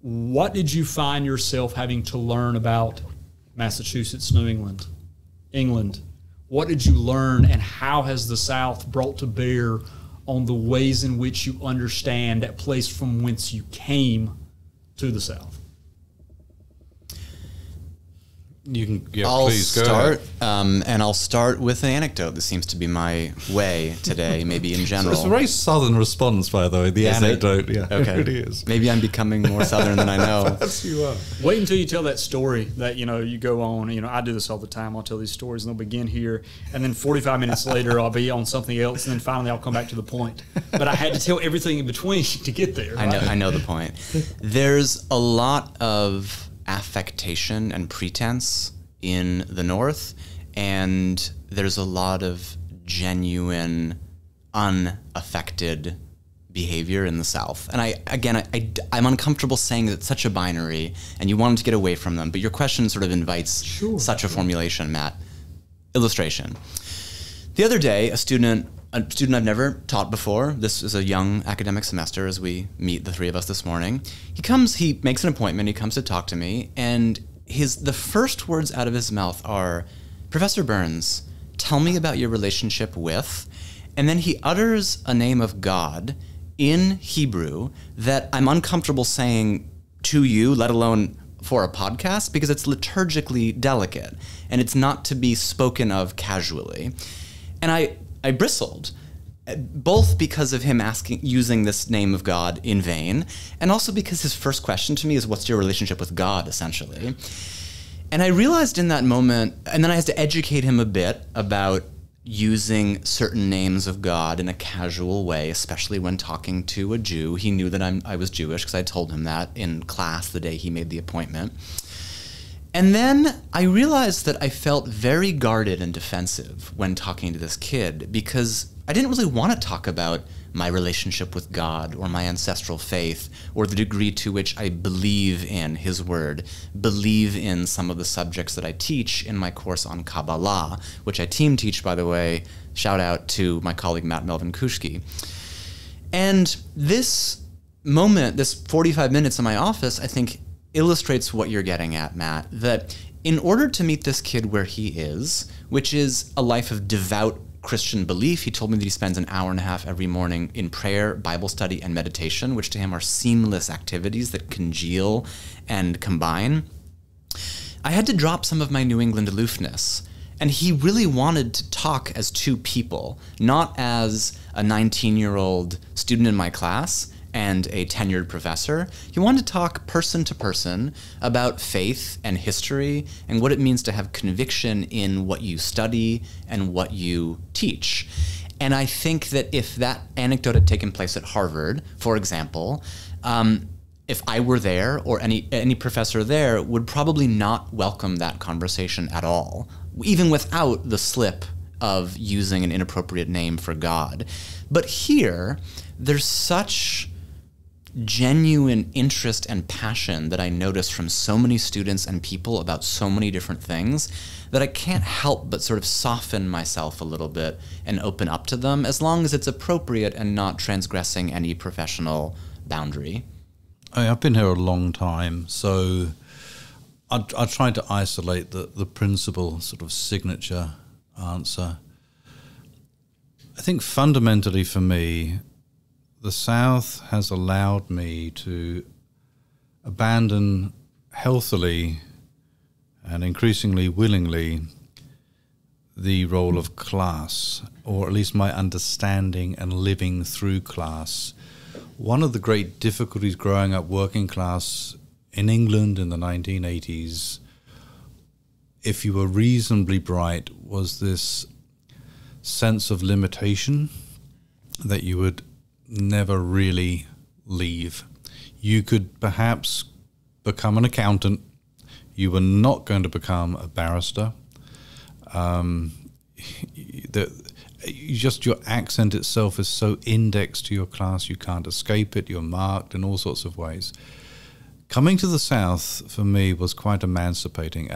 what did you find yourself having to learn about Massachusetts, New England, England? What did you learn, and how has the South brought to bear on the ways in which you understand that place from whence you came to the South? You can, I'll please go start, ahead. And I'll start with an anecdote. This seems to be my way today, maybe in general. It's a very Southern response, by the way, the Is anecdote. it? Yeah, Okay. it really is. Maybe I'm becoming more Southern than I know. Yes, you are. Wait until you tell that story that, you go on. I do this all the time. I'll tell these stories, and they'll begin here, and then 45 minutes later, I'll be on something else, and then finally I'll come back to the point. But I had to tell everything in between to get there. Right? I know the point. There's a lot of affectation and pretense in the North, and there's a lot of genuine, unaffected behavior in the South. And I'm uncomfortable saying that it's such a binary, and you wanted to get away from them, but your question sort of invites such a formulation, Matt. Illustration. The other day, a student I've never taught before, this is a young academic semester as we meet, the three of us this morning, he makes an appointment, he comes to talk to me, and the first words out of his mouth are, "Professor Berns, tell me about your relationship with," and then he utters a name of God in Hebrew that I'm uncomfortable saying to you, let alone for a podcast, because it's liturgically delicate and it's not to be spoken of casually. And I bristled, both because of him using this name of God in vain, and also because his first question to me is, what's your relationship with God, essentially? And I realized in that moment, and then I had to educate him a bit about using certain names of God in a casual way, especially when talking to a Jew. He knew that I was Jewish because I told him that in class the day he made the appointment. And then I realized that I felt very guarded and defensive when talking to this kid, because I didn't really want to talk about my relationship with God or my ancestral faith or the degree to which I believe in his word, believe in some of the subjects that I teach in my course on Kabbalah, which I team teach, by the way. Shout out to my colleague Matt Melvin Kushki. And this moment, this 45 minutes in my office, I think illustrates what you're getting at, Matt, that in order to meet this kid where he is, which is a life of devout Christian belief. He told me that he spends an hour and a half every morning in prayer, Bible study, and meditation, which to him are seamless activities that congeal and combine. I had to drop some of my New England aloofness. And he really wanted to talk as two people, not as a 19-year-old student in my class and a tenured professor. He wanted to talk person to person about faith and history and what it means to have conviction in what you study and what you teach. And I think that if that anecdote had taken place at Harvard, for example, if I were there, or any professor there would probably not welcome that conversation at all, even without the slip of using an inappropriate name for God. But here, there's such genuine interest and passion that I notice from so many students and people about so many different things that I can't help but sort of soften myself a little bit and open up to them, as long as it's appropriate and not transgressing any professional boundary. I've been here a long time, so I tried to isolate the principal sort of signature answer. I think fundamentally for me, the South has allowed me to abandon healthily and increasingly willingly the role of class, or at least my understanding and living through class. One of the great difficulties growing up working class in England in the 1980s, if you were reasonably bright, was this sense of limitation that you would never really leave. You could perhaps become an accountant. You were not going to become a barrister. Just your accent itself is so indexed to your class, you can't escape it. You're marked in all sorts of ways. Coming to the South, for me, was quite emancipating.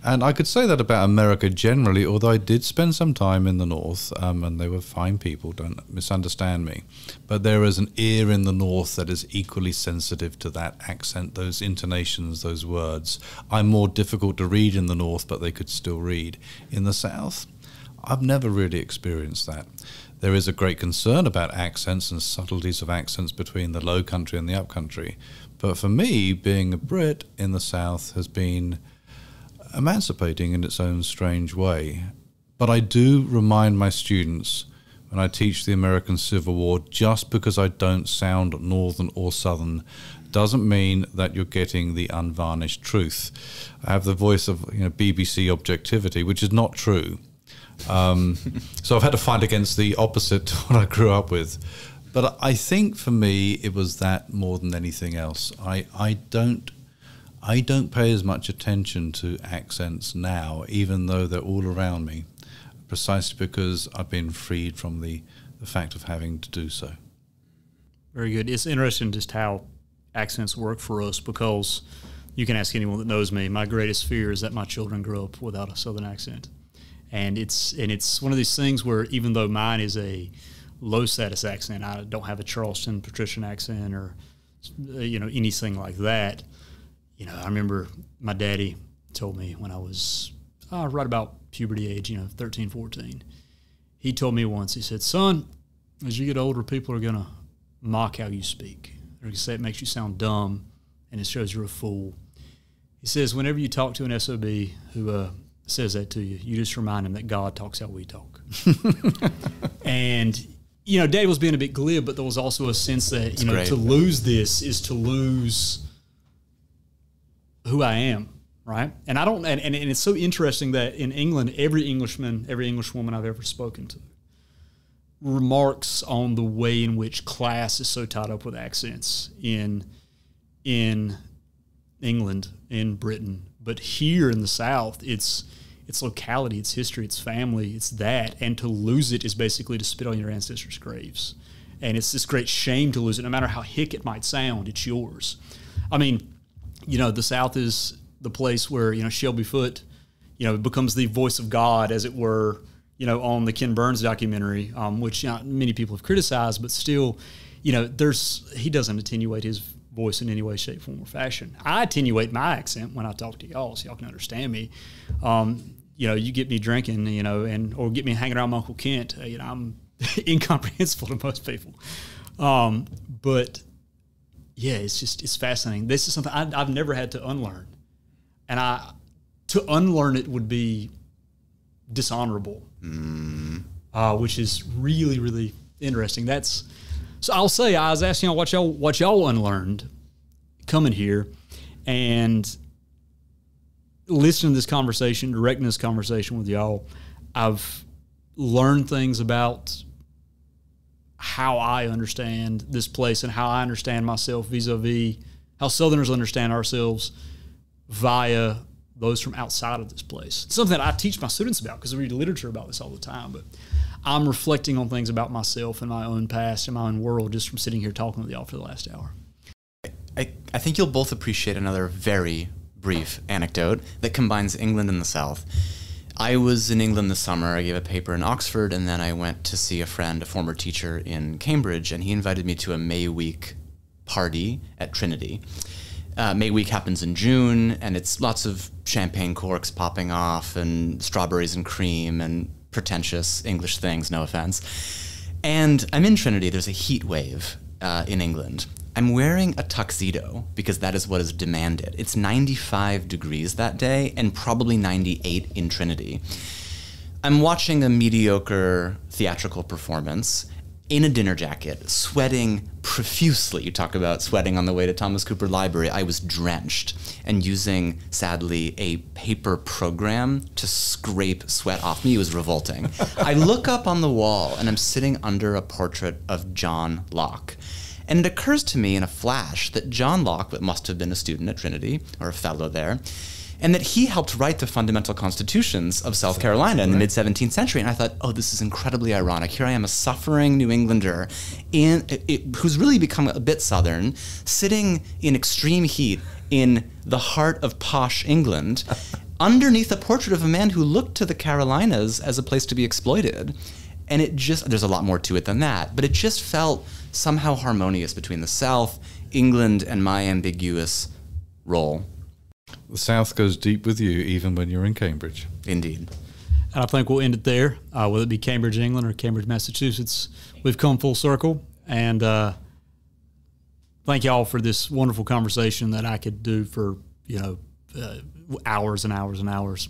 And I could say that about America generally, although I did spend some time in the North, and they were fine people, don't misunderstand me. But there is an ear in the North that is equally sensitive to that accent, those intonations, those words. I'm more difficult to read in the North, but they could still read. In the South, I've never really experienced that. There is a great concern about accents and subtleties of accents between the low country and the up country. But for me, being a Brit in the South has been emancipating in its own strange way. But I do remind my students when I teach the American Civil War, just because I don't sound Northern or Southern doesn't mean that you're getting the unvarnished truth. I have the voice of BBC objectivity, which is not true. So I've had to fight against the opposite to what I grew up with. But I think for me, it was that more than anything else. I don't pay as much attention to accents now, even though they're all around me, precisely because I've been freed from the fact of having to do so. Very good. It's interesting just how accents work for us, because you can ask anyone that knows me, my greatest fear is that my children grow up without a Southern accent. And it's one of these things where even though mine is a low status accent, I don't have a Charleston patrician accent or anything like that. I remember my daddy told me when I was right about puberty age, 13, 14. He told me once, he said, "Son, as you get older, people are going to mock how you speak. They're going to say it makes you sound dumb and it shows you're a fool." He says, whenever you talk to an SOB who says that to you, you just remind them that God talks how we talk. And, Daddy was being a bit glib, but there was also a sense that, to lose this is to lose who I am, right? And I don't, and it's so interesting that in England, every Englishman, every Englishwoman I've ever spoken to remarks on the way in which class is so tied up with accents in England, in Britain. But here in the South, it's locality, it's history, it's family, it's that. And to lose it is basically to spit on your ancestors' graves. And it's this great shame to lose it. No matter how hick it might sound, it's yours. I mean, the South is the place where, Shelby Foote, becomes the voice of God, as it were, on the Ken Berns documentary, which many people have criticized, but still, he doesn't attenuate his voice in any way, shape, form, or fashion. I attenuate my accent when I talk to y'all, so y'all can understand me. you get me drinking, or get me hanging around my Uncle Kent, I'm incomprehensible to most people. But yeah, it's fascinating. This is something I've never had to unlearn, and to unlearn it would be dishonorable, which is really, really interesting. So I'll say, I was asking y'all what y'all unlearned coming here, and listening to this conversation, directing this conversation with y'all. I've learned things about how I understand this place and how I understand myself vis-a-vis how Southerners understand ourselves via those from outside of this place. It's something that I teach my students about because I read literature about this all the time, but I'm reflecting on things about myself and my own past and my own world just from sitting here talking with y'all for the last hour. I think you'll both appreciate another very brief anecdote that combines England and the South. I was in England this summer. I gave a paper in Oxford, and then I went to see a friend, a former teacher in Cambridge, and he invited me to a May Week party at Trinity. May Week happens in June, and it's lots of champagne corks popping off and strawberries and cream and pretentious English things, no offense. And I'm in Trinity. There's a heat wave in England. I'm wearing a tuxedo because that is what is demanded. It's 95 degrees that day and probably 98 in Trinity. I'm watching a mediocre theatrical performance in a dinner jacket, sweating profusely. You talk about sweating on the way to Thomas Cooper Library. I was drenched and using, sadly, a paper program to scrape sweat off me. It was revolting. I look up on the wall and I'm sitting under a portrait of John Locke. And it occurs to me in a flash that John Locke must have been a student at Trinity, or a fellow there, and that he helped write the fundamental constitutions of South Carolina in the mid-17th century. And I thought, oh, this is incredibly ironic. Here I am, a suffering New Englander who's really become a bit Southern, sitting in extreme heat in the heart of posh England, underneath a portrait of a man who looked to the Carolinas as a place to be exploited. And there's a lot more to it than that, but it just felt somehow harmonious between the South, England, and my ambiguous role. The South goes deep with you, even when you're in Cambridge. Indeed. And I think we'll end it there, whether it be Cambridge, England, or Cambridge, Massachusetts. We've come full circle, and thank y'all for this wonderful conversation that I could do for hours and hours and hours.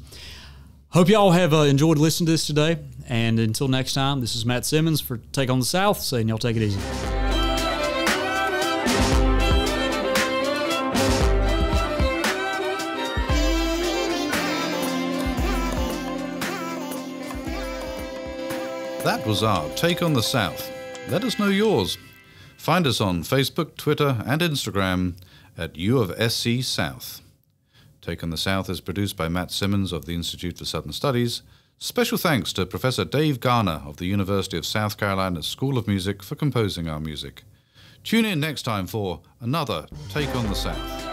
Hope y'all have enjoyed listening to this today. And until next time, this is Matt Simmons for Take on the South, saying y'all take it easy. That was our Take on the South. Let us know yours. Find us on Facebook, Twitter, and Instagram at U of SC South. Take on the South is produced by Matt Simmons of the Institute for Southern Studies. Special thanks to Professor Dave Garner of the University of South Carolina School of Music for composing our music. Tune in next time for another Take on the South.